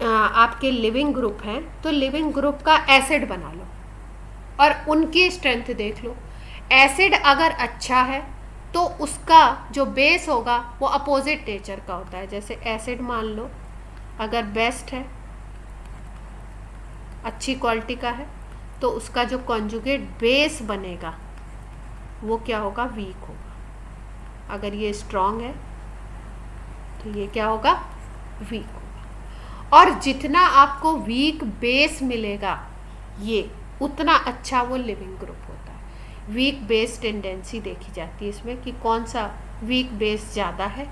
आपके लिविंग ग्रुप हैं तो लिविंग ग्रुप का एसिड बना लो और उनकी स्ट्रेंथ देख लो। एसिड अगर अच्छा है तो उसका जो बेस होगा वो अपोजिट नेचर का होता है। जैसे एसिड मान लो अगर बेस्ट है, अच्छी क्वालिटी का है, तो उसका जो कॉन्जुगेट बेस बनेगा वो क्या होगा? वीक होगा। अगर ये स्ट्रॉन्ग है तो ये क्या होगा? वीक होगा। और जितना आपको वीक बेस मिलेगा ये उतना अच्छा वो लिविंग ग्रुप होता है। वीक बेस टेंडेंसी देखी जाती है इसमें कि कौन सा वीक बेस ज़्यादा है।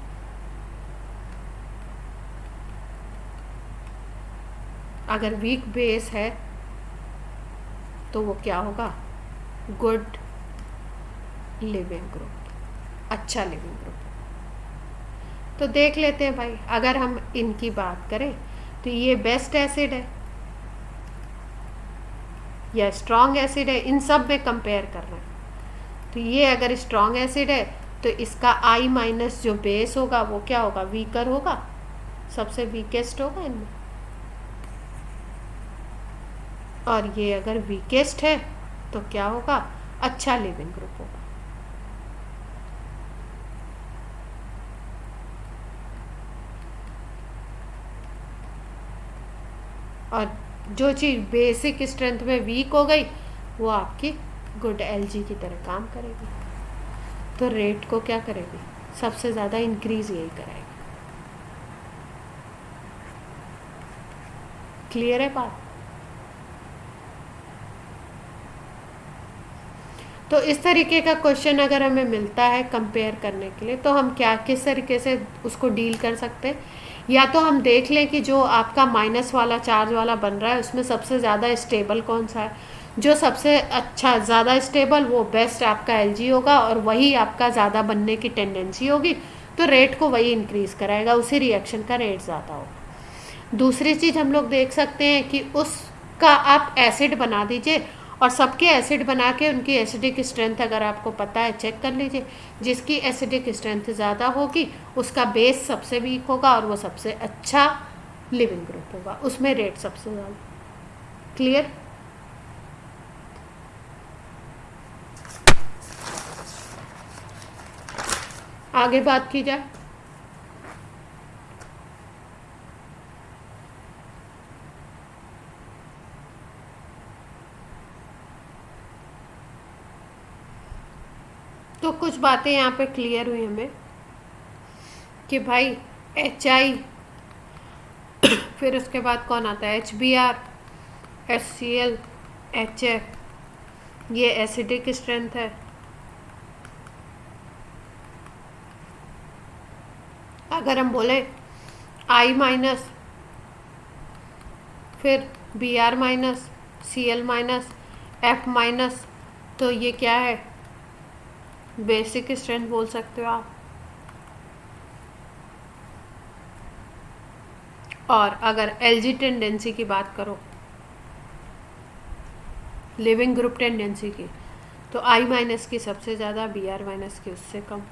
अगर वीक बेस है तो वो क्या होगा? गुड लिविंग ग्रुप, अच्छा लिविंग ग्रुप। तो देख लेते हैं भाई, अगर हम इनकी बात करें तो ये बेस्ट एसिड है या स्ट्रॉन्ग एसिड है, इन सब में कंपेयर कर रहे हैं। तो ये अगर स्ट्रॉन्ग एसिड है तो इसका I माइनस जो बेस होगा वो क्या होगा? वीकर होगा, सबसे वीकेस्ट होगा इनमें। और ये अगर वीकेस्ट है तो क्या होगा? अच्छा लिविंग ग्रुप होगा। और जो चीज़ बेसिक स्ट्रेंथ में वीक हो गई वो आपकी गुड एलजी की तरह काम करेगी, तो रेट को क्या करेगी? सबसे ज़्यादा इंक्रीज यही कराएगी। क्लियर है बात? तो इस तरीके का क्वेश्चन अगर हमें मिलता है कंपेयर करने के लिए तो हम क्या किस तरीके से उसको डील कर सकते हैं? या तो हम देख लें कि जो आपका माइनस वाला चार्ज वाला बन रहा है उसमें सबसे ज़्यादा स्टेबल कौन सा है। जो सबसे अच्छा ज़्यादा स्टेबल वो बेस्ट आपका एलजी होगा और वही आपका ज़्यादा बनने की टेंडेंसी होगी, तो रेट को वही इंक्रीज़ कराएगा, उसी रिएक्शन का रेट ज़्यादा होगा। दूसरी चीज़ हम लोग देख सकते हैं कि उसका आप एसिड बना दीजिए और सबके एसिड बना के उनकी एसिडिक स्ट्रेंथ अगर आपको पता है चेक कर लीजिए। जिसकी एसिडिक स्ट्रेंथ ज़्यादा होगी उसका बेस सबसे वीक होगा और वो सबसे अच्छा लिविंग ग्रुप होगा, उसमें रेट सबसे ज़्यादा। क्लियर? आगे बात की जाए। तो कुछ बातें यहाँ पे क्लियर हुई हमें कि भाई HI, फिर उसके बाद कौन आता है, HBr, HCl, HF, ये एसिडिक स्ट्रेंथ है। अगर हम बोले I माइनस, फिर Br minus, Cl minus, F minus, तो ये क्या है, बेसिक स्ट्रेंथ बोल सकते हो आप। और अगर Lg टेंडेंसी की बात करो, लिविंग ग्रुप टेंडेंसी की, तो I माइनस की सबसे ज़्यादा, Br माइनस की उससे कम,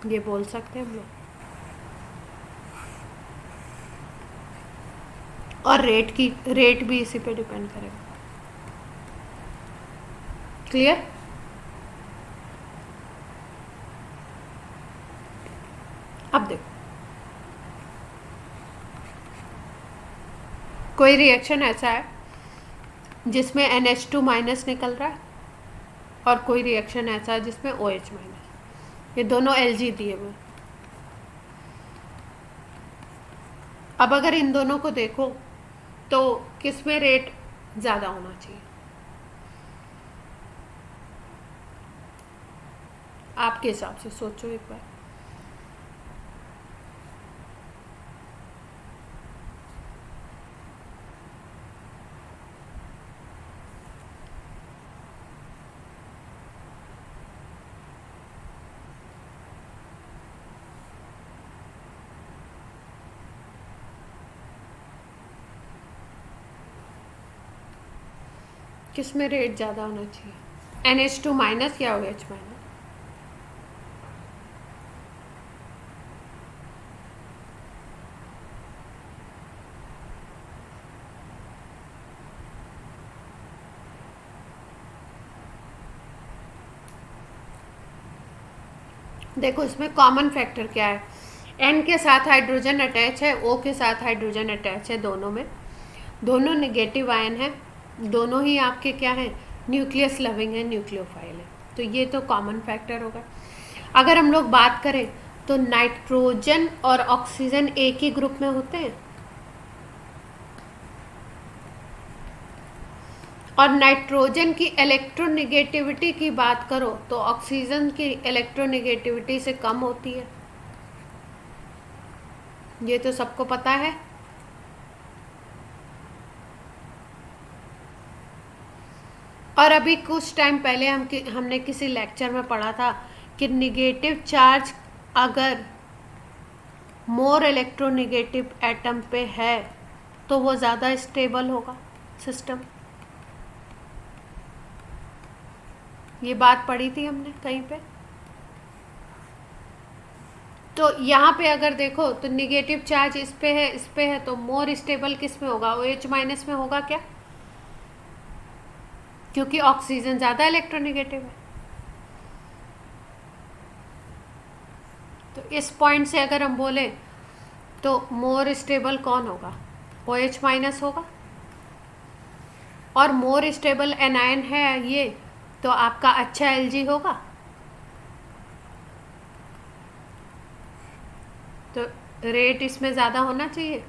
ये बोल सकते हैं हम लोग। और रेट भी इसी पे डिपेंड करेगा। क्लियर? अब देखो, कोई रिएक्शन ऐसा है जिसमें NH2 माइनस निकल रहा है, और कोई रिएक्शन ऐसा है जिसमें OH माइनस, ये दोनों Lg दिए हुए। अब अगर इन दोनों को देखो तो किस में रेट ज़्यादा होना चाहिए, आपके हिसाब से सोचो एक बार। किस में रेट ज़्यादा होना चाहिए, NH2 माइनस या OH माइनस? देखो इसमें कॉमन फैक्टर क्या है, N के साथ हाइड्रोजन अटैच है, O के साथ हाइड्रोजन अटैच है, दोनों में, दोनों नेगेटिव आयन है, दोनों ही आपके क्या है, न्यूक्लियस लविंग है, न्यूक्लियोफाइल है, तो ये तो कॉमन फैक्टर होगा। अगर हम लोग बात करें तो नाइट्रोजन और ऑक्सीजन एक ही ग्रुप में होते हैं, और नाइट्रोजन की इलेक्ट्रोनेगेटिविटी की बात करो तो ऑक्सीजन की इलेक्ट्रोनेगेटिविटी से कम होती है, ये तो सबको पता है। और अभी कुछ टाइम पहले हमने किसी लेक्चर में पढ़ा था कि निगेटिव चार्ज अगर मोर इलेक्ट्रोनेगेटिव एटम पे है तो वो ज़्यादा स्टेबल होगा सिस्टम, ये बात पढ़ी थी हमने कहीं पे। तो यहाँ पे अगर देखो तो निगेटिव चार्ज इस पे है तो मोर स्टेबल किस में होगा, OH माइनस में होगा क्या, क्योंकि ऑक्सीजन ज़्यादा इलेक्ट्रोनेगेटिव है। तो इस पॉइंट से अगर हम बोले तो मोर स्टेबल कौन होगा, OH माइनस होगा, और मोर स्टेबल एनायन है ये, तो आपका अच्छा Lg होगा। तो रेट इसमें ज़्यादा होना चाहिए,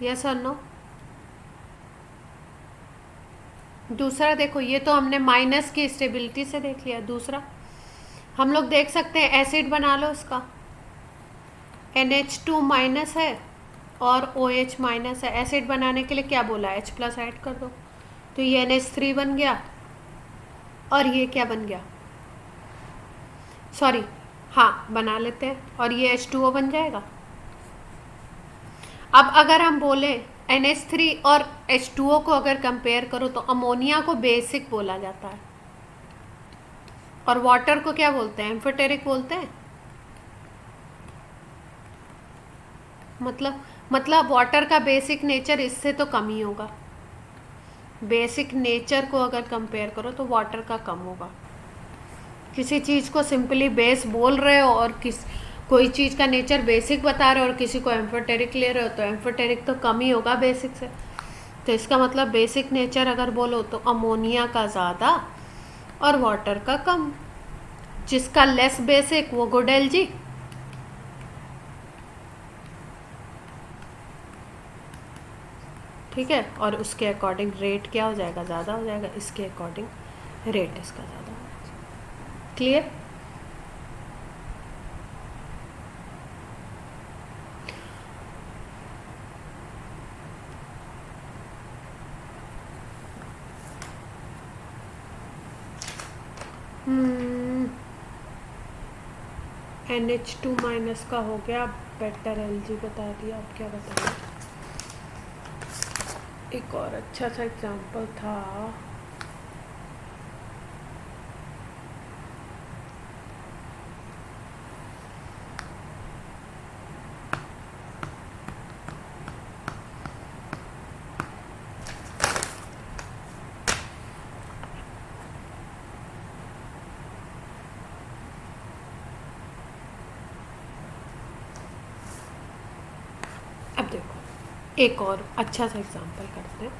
यस और नो। दूसरा देखो, ये तो हमने माइनस की स्टेबिलिटी से देख लिया। दूसरा हम लोग देख सकते हैं, एसिड बना लो इसका, NH2 माइनस है और OH माइनस है, एसिड बनाने के लिए क्या बोला, H प्लस ऐड कर दो, तो ये NH3 बन गया, और ये क्या बन गया, सॉरी हाँ बना लेते हैं, और ये H2O बन जाएगा। अब अगर हम बोले NH3 और H2O को अगर कंपेयर करो तो अमोनिया को बेसिक बोला जाता है, और वाटर को क्या बोलते हैं, एम्फोटेरिक बोलते हैं। मतलब वाटर का बेसिक नेचर इससे तो कम ही होगा, बेसिक नेचर को अगर कंपेयर करो तो वाटर का कम होगा। किसी चीज़ को सिंपली बेस बोल रहे हो और कोई चीज़ का नेचर बेसिक बता रहे हो और किसी को एम्फोटेरिक ले रहे हो तो एम्फोटेरिक तो कम ही होगा बेसिक से। तो इसका मतलब बेसिक नेचर अगर बोलो तो अमोनिया का ज़्यादा और वाटर का कम। जिसका लेस बेसिक वो गुड एलजी। ठीक है, और उसके अकॉर्डिंग रेट क्या हो जाएगा, ज़्यादा हो जाएगा, इसके अकॉर्डिंग रेट इसका ज़्यादा हो जाएगा। क्लियर? NH2 माइनस का हो गया, बेटर एलजी बता दिया। अब क्या बताया, एक और अच्छा सा एग्जांपल था। अब देखो एक और अच्छा सा एग्जांपल करते हैं।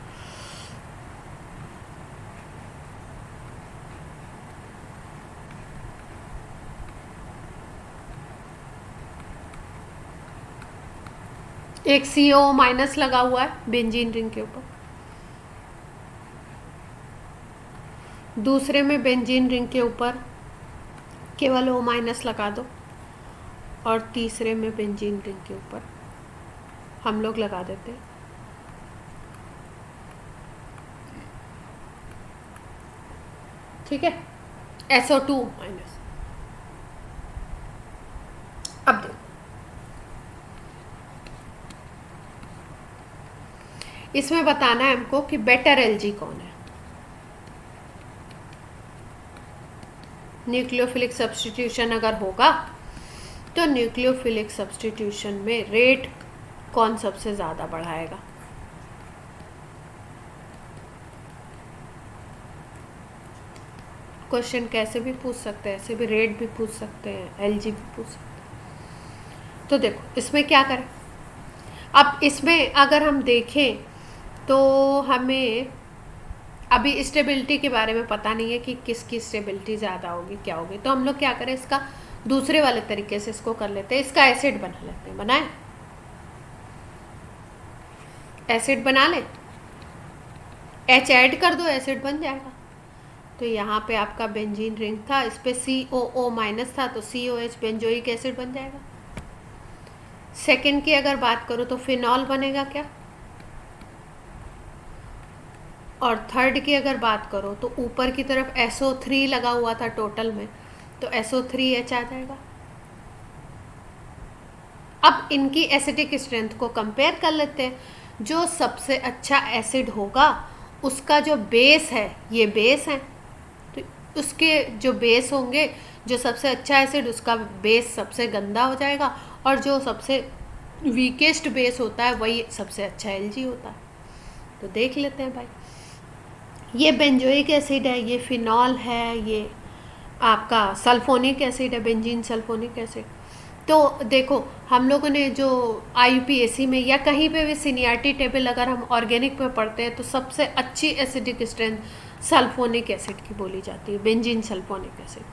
एक CO माइनस लगा हुआ है बेंजीन रिंग के ऊपर, दूसरे में बेंजीन रिंग के ऊपर केवल O माइनस लगा दो, और तीसरे में बेंजीन रिंग के ऊपर हम लोग लगा देते हैं ठीक है SO2 माइनस। अब देखो इसमें बताना है हमको कि बेटर एलजी कौन है। न्यूक्लियोफिलिक सब्स्टिट्यूशन अगर होगा तो न्यूक्लियोफिलिक सब्स्टिट्यूशन में रेट कौन सबसे ज़्यादा बढ़ाएगा। क्वेश्चन कैसे भी पूछ सकते हैं, ऐसे भी रेट भी पूछ सकते हैं, एलजी भी पूछ सकते हैं। तो देखो इसमें क्या करें। अब इसमें अगर हम देखें तो हमें अभी स्टेबिलिटी के बारे में पता नहीं है कि किसकी स्टेबिलिटी ज़्यादा होगी क्या होगी, तो हम लोग क्या करें, इसका दूसरे वाले तरीके से इसको कर लेते हैं। इसका एसिड बना लेते हैं। बनाए एसिड बना ले, H ऐड कर दो, एसिड बन जाएगा। तो यहाँ पे आपका बेंजीन रिंग था, इस पे COO माइनस था, तो COH बेंजोइक एसिड बन जाएगा। सेकेंड की अगर बात करो तो फिनॉल बनेगा क्या, और थर्ड की अगर बात करो तो ऊपर की तरफ SO3 लगा हुआ था टोटल में, तो SO3H आ जाएगा। अब इनकी एसिडिक स्ट्रेंथ को कंपेयर कर लेते हैं। जो सबसे अच्छा एसिड होगा उसका जो बेस है, ये बेस है, तो उसके जो बेस होंगे, जो सबसे अच्छा एसिड उसका बेस सबसे गंदा हो जाएगा, और जो सबसे वीकेस्ट बेस होता है वही सबसे अच्छा एलजी होता है। तो देख लेते हैं भाई, ये बेंजोइक एसिड है, ये फिनॉल है, ये आपका सल्फोनिक एसिड है, बेंजीन सल्फोनिक एसिड। तो देखो हम लोगों ने जो IUPAC में या कहीं पे भी सीनियरिटी टेबल अगर हम ऑर्गेनिक में पढ़ते हैं तो सबसे अच्छी एसिडिक स्ट्रेंथ सल्फोनिक एसिड की बोली जाती है, benzene sulphonic acid.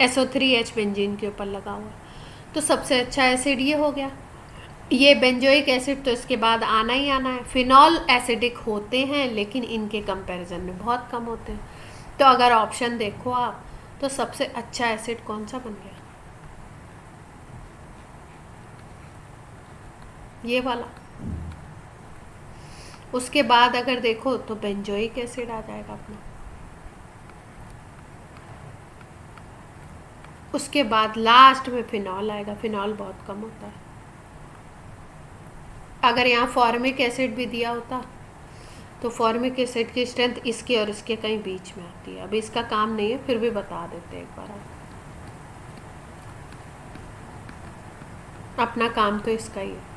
SO3H benzene के ऊपर लगा हुआ, तो सबसे अच्छा एसिड ये हो गया। ये बेंजोइक एसिड तो इसके बाद आना ही आना है। फिनॉल एसिडिक होते हैं लेकिन इनके कंपैरिजन में बहुत कम होते हैं। तो अगर ऑप्शन देखो आप तो सबसे अच्छा एसिड कौन सा बन गया, ये वाला। उसके बाद अगर देखो तो बेंजोइक एसिड आ जाएगा अपना। उसके बाद लास्ट में फिनॉल आएगा, फिनॉल बहुत कम होता है। अगर यहाँ फॉर्मिक एसिड भी दिया होता तो फॉर्मिक एसिड की स्ट्रेंथ इसके और इसके कहीं बीच में आती है। अभी इसका काम नहीं है, फिर भी बता देते हैं एक बार। अपना काम तो इसका ही है।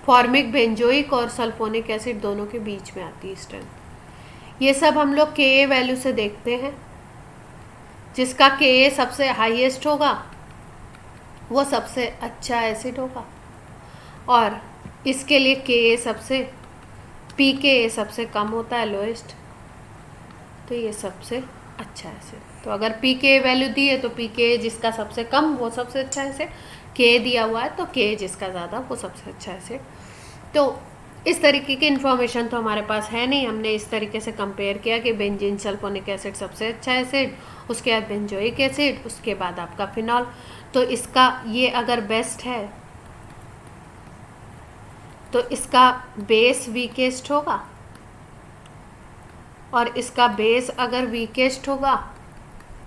फॉर्मिक, बेंजोइक और सल्फोनिक एसिड दोनों के बीच में आती है स्ट्रेंथ। ये सब हम लोग Ka वैल्यू से देखते हैं। जिसका Ka सबसे हाईएस्ट होगा वो सबसे अच्छा एसिड होगा, और इसके लिए Ka सबसे पी के ए सबसे कम होता है, लोएस्ट, तो ये सबसे अच्छा एसिड। तो अगर पी के वैल्यू दी है तो पी के जिसका सबसे कम वो सबसे अच्छा एसिड, के दिया हुआ है तो के जिसका ज़्यादा वो सबसे अच्छा एसिड। तो इस तरीके की इन्फॉर्मेशन तो हमारे पास है नहीं, हमने इस तरीके से कंपेयर किया कि बेंजीन सल्फोनिक एसिड सबसे अच्छा एसिड, उसके बाद बेंजोइक एसिड, उसके बाद आपका फिनॉल। तो इसका ये अगर बेस्ट है तो इसका बेस वीकेस्ट होगा, और इसका बेस अगर वीकेस्ट होगा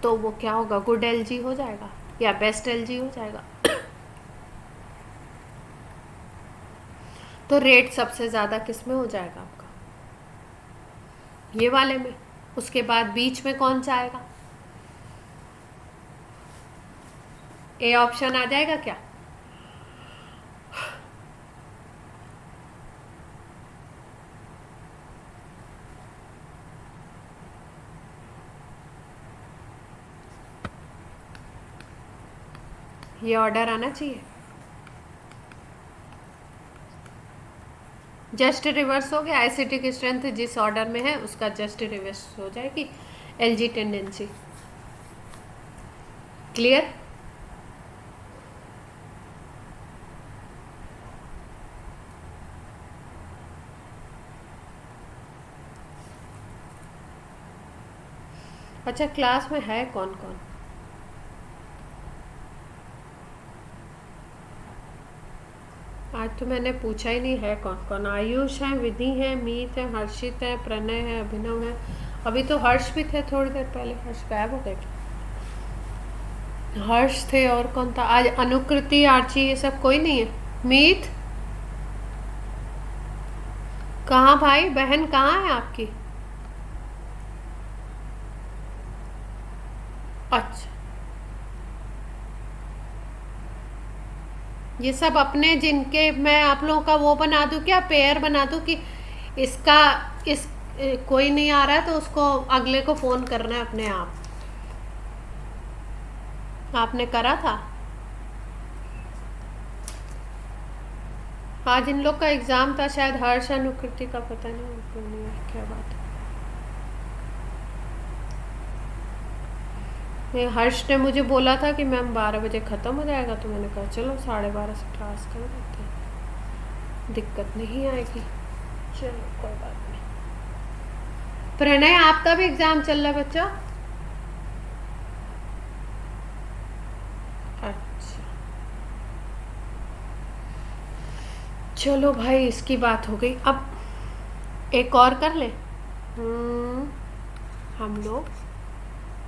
तो वो क्या होगा, गुड एलजी हो जाएगा या बेस्ट एलजी हो जाएगा। तो रेट सबसे ज़्यादा किस में हो जाएगा आपका, ये वाले में। उसके बाद बीच में कौन सा आएगा, ए ऑप्शन आ जाएगा क्या? ये ऑर्डर आना चाहिए, जस्ट रिवर्स हो गया। एसिटिक स्ट्रेंथ जिस ऑर्डर में है उसका जस्ट रिवर्स हो जाएगी एलजी टेंडेंसी। क्लियर? अच्छा, क्लास में है कौन कौन? आज तो मैंने पूछा ही नहीं है कौन कौन। आयुष है, विधि है, मीत है, हर्षित है, प्रणय है, अभिनव है। अभी तो हर्ष भी थे थोड़ी देर पहले, हर्ष गायब हो गए। हर्ष थे और कौन था आज? अनुकृति, आर्ची, ये सब कोई नहीं है। मीत कहाँ भाई, बहन कहाँ है आपकी? अच्छा, ये सब अपने जिनके मैं आप लोगों का वो बना दूं क्या, पेयर बना दूं कि इसका इस कोई नहीं आ रहा है तो उसको अगले को फ़ोन करना है अपने आप। आपने करा था आज इन लोग का एग्ज़ाम था शायद, हर्ष अनुकृति का पता नहीं, उनको नहीं है क्या बात है। हर्ष ने मुझे बोला था कि मैम 12 बजे ख़त्म हो जाएगा, तो मैंने कहा चलो 12:30 से क्लास कर देते हैं, दिक्कत नहीं आएगी। चलो कोई बात नहीं। प्रणय आपका भी एग्ज़ाम चल रहा है बच्चा? अच्छा चलो भाई, इसकी बात हो गई। अब एक और कर ले, हम लोग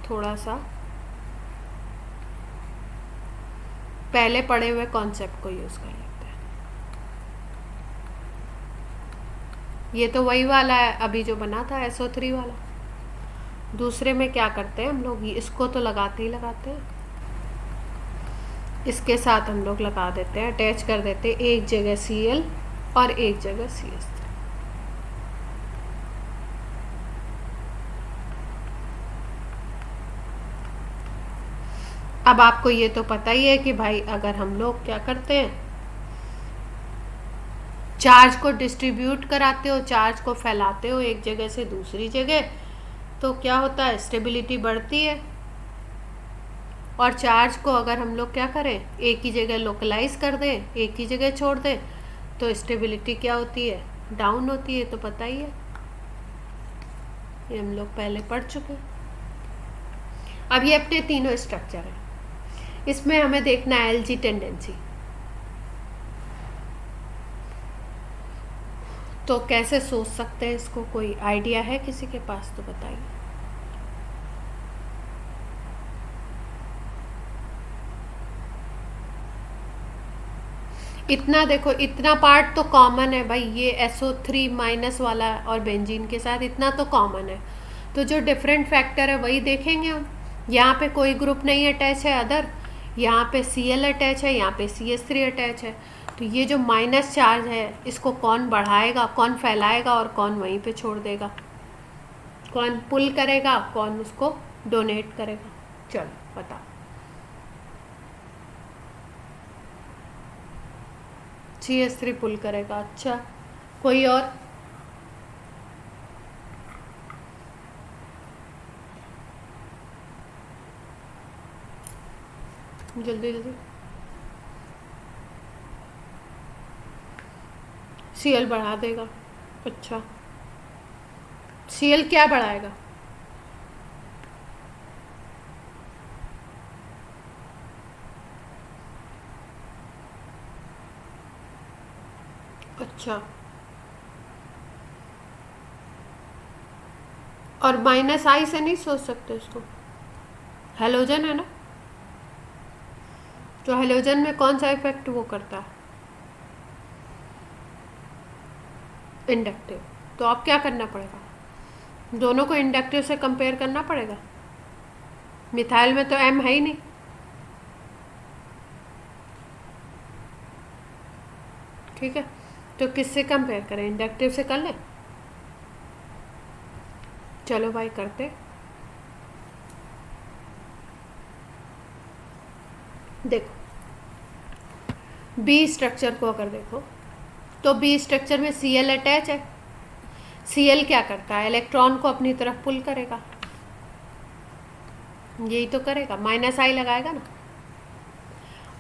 थोड़ा सा पहले पढ़े हुए कॉन्सेप्ट को यूज़ कर लेते हैं। ये तो वही वाला है अभी जो बना था SO3 वाला। दूसरे में क्या करते हैं हम लोग, इसको तो लगाते ही लगाते हैं, इसके साथ हम लोग लगा देते हैं, अटैच कर देते हैं एक जगह Cl और एक जगह CS3। अब आपको ये तो पता ही है कि भाई अगर हम लोग क्या करते हैं, चार्ज को डिस्ट्रीब्यूट कराते हो, चार्ज को फैलाते हो एक जगह से दूसरी जगह, तो क्या होता है, स्टेबिलिटी बढ़ती है। और चार्ज को अगर हम लोग क्या करें, एक ही जगह लोकलाइज कर दें, एक ही जगह छोड़ दें, तो स्टेबिलिटी क्या होती है, डाउन होती है। तो पता ही है, ये हम लोग पहले पढ़ चुके हैं। अब ये अपने तीनों स्ट्रक्चर हैं, इसमें हमें देखना है एलजी टेंडेंसी। तो कैसे सोच सकते हैं इसको, कोई आइडिया है किसी के पास तो बताइए। इतना देखो, इतना पार्ट तो कॉमन है भाई, ये SO3 माइनस वाला और बेंजीन के साथ इतना तो कॉमन है। तो जो डिफरेंट फैक्टर है वही देखेंगे हम। यहाँ पे कोई ग्रुप नहीं अटैच है अदर, यहाँ पे Cl अटैच है, यहाँ पे CS3 अटैच है। तो ये जो माइनस चार्ज है इसको कौन बढ़ाएगा, कौन फैलाएगा और कौन वहीं पे छोड़ देगा, कौन पुल करेगा, कौन उसको डोनेट करेगा। चलो बताओ। CS3 पुल करेगा। अच्छा, कोई और? जल्दी जल्दी। सीएल बढ़ा देगा। अच्छा, सीएल क्या बढ़ाएगा? अच्छा, और माइनस आई से नहीं सोच सकते इसको? हेलोजन है ना, तो हेलोजन में कौन सा इफेक्ट वो करता है? इंडक्टिव। तो अब क्या करना पड़ेगा? दोनों को इंडक्टिव से कंपेयर करना पड़ेगा। मिथाइल में तो एम है ही नहीं। ठीक है, तो किससे कंपेयर करें? इंडक्टिव से कर लें। चलो भाई करते। देखो बी स्ट्रक्चर को अगर देखो तो बी स्ट्रक्चर में सीएल अटैच है। सीएल क्या करता है? इलेक्ट्रॉन को अपनी तरफ पुल करेगा, यही तो करेगा, माइनस आई लगाएगा ना।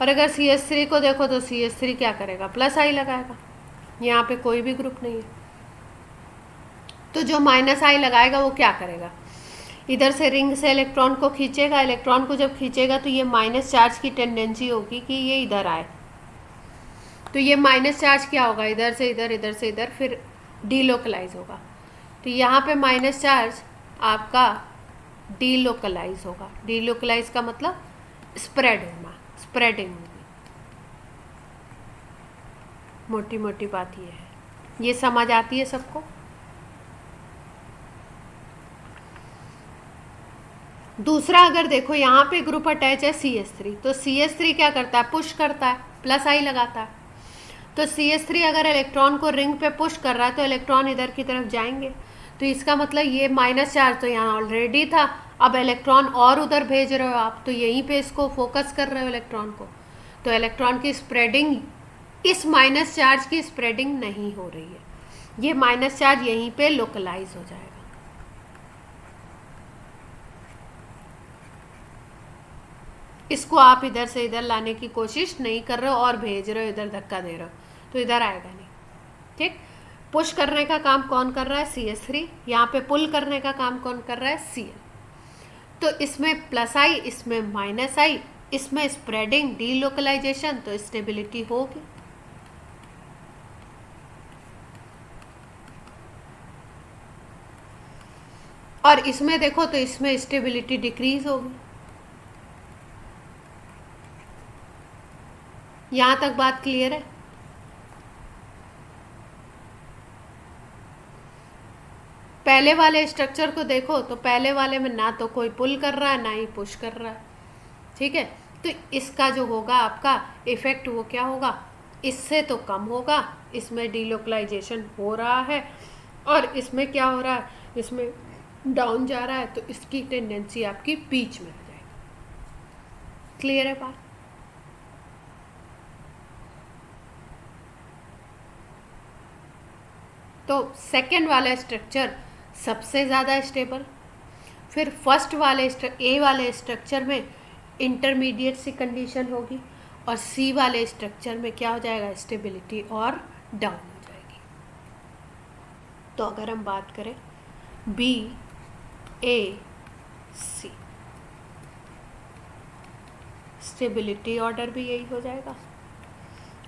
और अगर CH3 को देखो तो CH3 क्या करेगा? प्लस आई लगाएगा। यहाँ पे कोई भी ग्रुप नहीं है, तो जो माइनस आई लगाएगा वो क्या करेगा? इधर से रिंग से इलेक्ट्रॉन को खींचेगा। इलेक्ट्रॉन को जब खींचेगा तो ये माइनस चार्ज की टेंडेंसी होगी कि ये इधर आए, तो ये माइनस चार्ज क्या होगा? इधर से इधर, इधर से इधर, फिर डीलोकलाइज होगा। तो यहाँ पे माइनस चार्ज आपका डीलोकलाइज होगा। डीलोकलाइज का मतलब स्प्रेड होना, स्प्रेडिंग होगी। मोटी मोटी बात ये है, ये समझ आती है सबको? दूसरा अगर देखो यहाँ पे ग्रुप अटैच है CH3, तो CH3 क्या करता है? पुश करता है, प्लस आई लगाता है। तो CH3 अगर इलेक्ट्रॉन को रिंग पे पुश कर रहा है तो इलेक्ट्रॉन इधर की तरफ जाएंगे। तो इसका मतलब ये माइनस चार्ज तो यहाँ ऑलरेडी था, अब इलेक्ट्रॉन और उधर भेज रहे हो आप, तो यहीं पे इसको फोकस कर रहे हो इलेक्ट्रॉन को। तो इलेक्ट्रॉन की स्प्रेडिंग, इस माइनस चार्ज की स्प्रेडिंग नहीं हो रही है, ये माइनस चार्ज यहीं पे लोकलाइज हो जाएगा। इसको आप इधर से इधर लाने की कोशिश नहीं कर रहे हो और भेज रहे हो, इधर धक्का दे रहे हो, तो इधर आएगा नहीं। ठीक, पुश करने का काम कौन कर रहा है? CH3। यहाँ पे पुल करने का काम कौन कर रहा है? Cl। तो इसमें प्लस आई, इसमें माइनस आई, इसमें स्प्रेडिंग, डीलोकलाइजेशन, तो स्टेबिलिटी होगी। और इसमें देखो तो इसमें स्टेबिलिटी डिक्रीज होगी। यहां तक बात क्लियर है? पहले वाले स्ट्रक्चर को देखो तो पहले वाले में ना तो कोई पुल कर रहा है ना ही पुश कर रहा है। ठीक है, तो इसका जो होगा आपका इफेक्ट वो क्या होगा? इससे तो कम होगा। इसमें डीलोकलाइजेशन हो रहा है और इसमें क्या हो रहा है? इसमें डाउन जा रहा है, तो इसकी टेंडेंसी आपकी बीच में आ जाएगी। क्लियर है बात? तो सेकेंड वाला स्ट्रक्चर सबसे ज़्यादा स्टेबल, फिर फर्स्ट वाले ए वाले स्ट्रक्चर में इंटरमीडिएट सी कंडीशन होगी, और सी वाले स्ट्रक्चर में क्या हो जाएगा? स्टेबिलिटी और डाउन हो जाएगी। तो अगर हम बात करें बी ए सी, स्टेबिलिटी ऑर्डर भी यही हो जाएगा,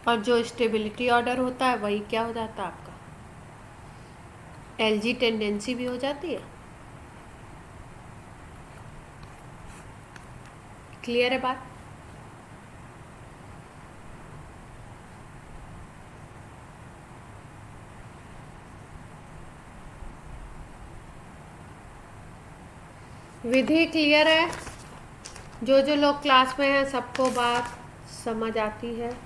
और जो स्टेबिलिटी ऑर्डर होता है वही क्या हो जाता है आपका? LG टेंडेंसी भी हो जाती है। क्लियर है बात? विधि क्लियर है? जो जो लोग क्लास में हैं सबको बात समझ आती है?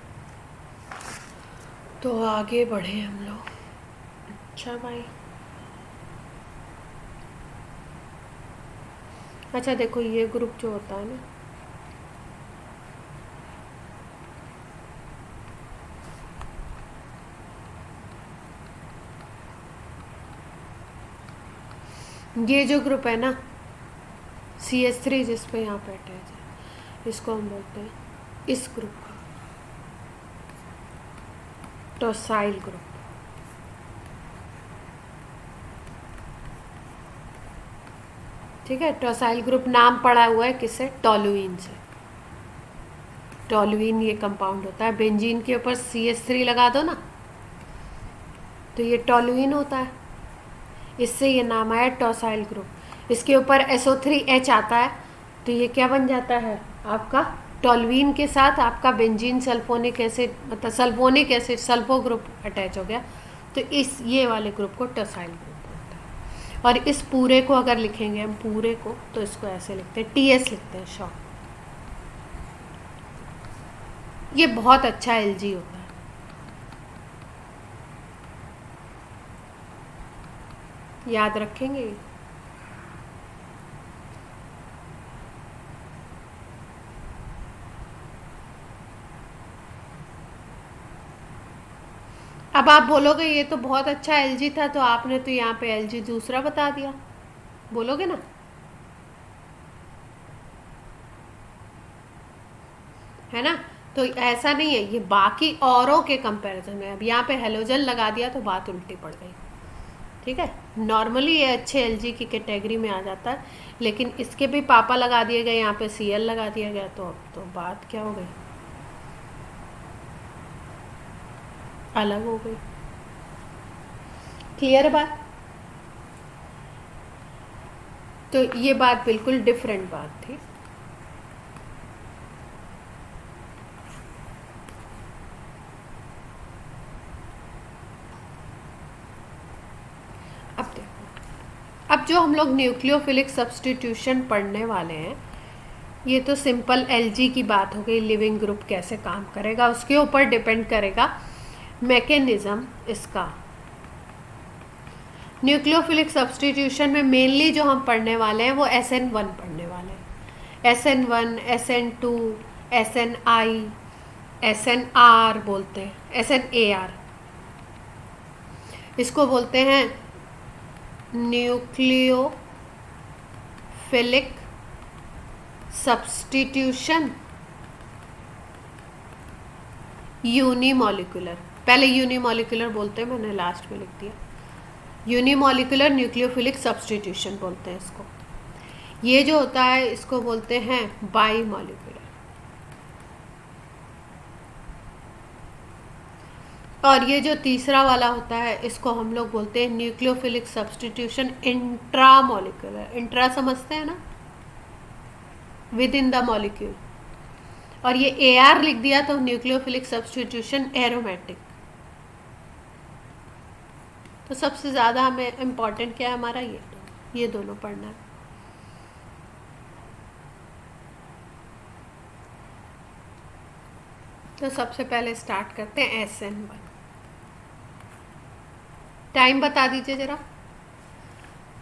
तो आगे बढ़े हम लोग। अच्छा भाई, अच्छा देखो ये ग्रुप जो होता है ना, ये जो ग्रुप है ना CH3 जिस पे यहाँ पे अटैच है, इसको हम बोलते हैं इस ग्रुप का, टॉसाइल ग्रुप। ठीक है, टॉसाइल ग्रुप नाम पड़ा हुआ है किससे? टॉलुइन से। टॉलुइन ये कंपाउंड होता है, बेंजीन के ऊपर CH3 लगा दो ना तो ये टॉलुइन होता है, इससे ये नाम आया टॉसाइल ग्रुप। इसके ऊपर SO3H आता है तो ये क्या बन जाता है आपका? टॉलुइन के साथ आपका बेंजीन सल्फोनिक एसिड, मतलब sulphonic acid, sulpho group attach हो गया, तो इस ये वाले ग्रुप को टॉसाइल ग्रुप बोलते हैं। और इस पूरे को अगर लिखेंगे हम पूरे को, तो इसको ऐसे लिखते हैं, TS लिखते हैं शॉर्ट। ये बहुत अच्छा Lg होता है। याद रखेंगे। अब आप बोलोगे ये तो बहुत अच्छा Lg था, तो आपने तो यहाँ पे Lg दूसरा बता दिया, बोलोगे ना? है ना? तो ऐसा नहीं है, ये बाकी औरों के कंपैरिजन में। अब यहाँ पे हेलोजन लगा दिया तो बात उल्टी पड़ गई। ठीक है, नॉर्मली ये अच्छे Lg की कैटेगरी में आ जाता है, लेकिन इसके भी पापा लगा दिए गए, यहाँ पे Cl लगा दिया गया, तो बात क्या हो गई? अलग हो गई। क्लियर बात? तो ये बात बिल्कुल डिफरेंट बात थी। अब देखो, अब जो हम लोग न्यूक्लियोफिलिक सब्स्टिट्यूशन पढ़ने वाले हैं, ये तो सिंपल Lg की बात हो गई, लिविंग ग्रुप कैसे काम करेगा उसके ऊपर डिपेंड करेगा मैकेनिज्म इसका। न्यूक्लियोफिलिक सब्स्टिट्यूशन में मेनली जो हम पढ़ने वाले हैं वो SN1 पढ़ने वाले हैं। SN1, SN2, SNI, SNR बोलते हैं, SNAR, इसको बोलते हैं न्यूक्लियोफिलिक सब्स्टिट्यूशन यूनिमॉलिक्यूलर। पहले यूनिमॉलिक्यूलर बोलते हैं, मैंने लास्ट में लिख दिया। यूनिमॉलिक्यूलर न्यूक्लियोफिलिक सब्स्टिट्यूशन बोलते हैं इसको। ये जो होता है इसको बोलते हैं बाईमॉलिक्यूलर। और ये जो तीसरा वाला होता है इसको हम लोग बोलते हैं न्यूक्लियोफिलिक सब्स्टिट्यूशन इंट्रामॉलिक्यूलर। इंट्रा समझते हैं ना, विद इन द मॉलिक्यूल। और ये AR लिख दिया तो न्यूक्लियोफिलिक सब्स्टिट्यूशन एरोमेटिक। तो सबसे ज़्यादा हमें इम्पॉर्टेंट क्या है हमारा? ये दोनों पढ़ना है। तो सबसे पहले स्टार्ट करते हैं SN1। टाइम बता दीजिए जरा,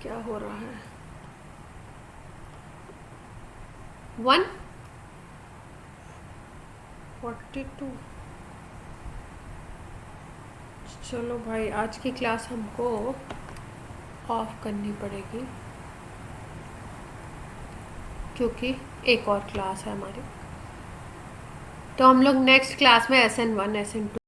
क्या हो रहा है? 1:42। चलो भाई, आज की क्लास हमको ऑफ करनी पड़ेगी क्योंकि एक और क्लास है हमारी। तो हम लोग नेक्स्ट क्लास में SN1, SN2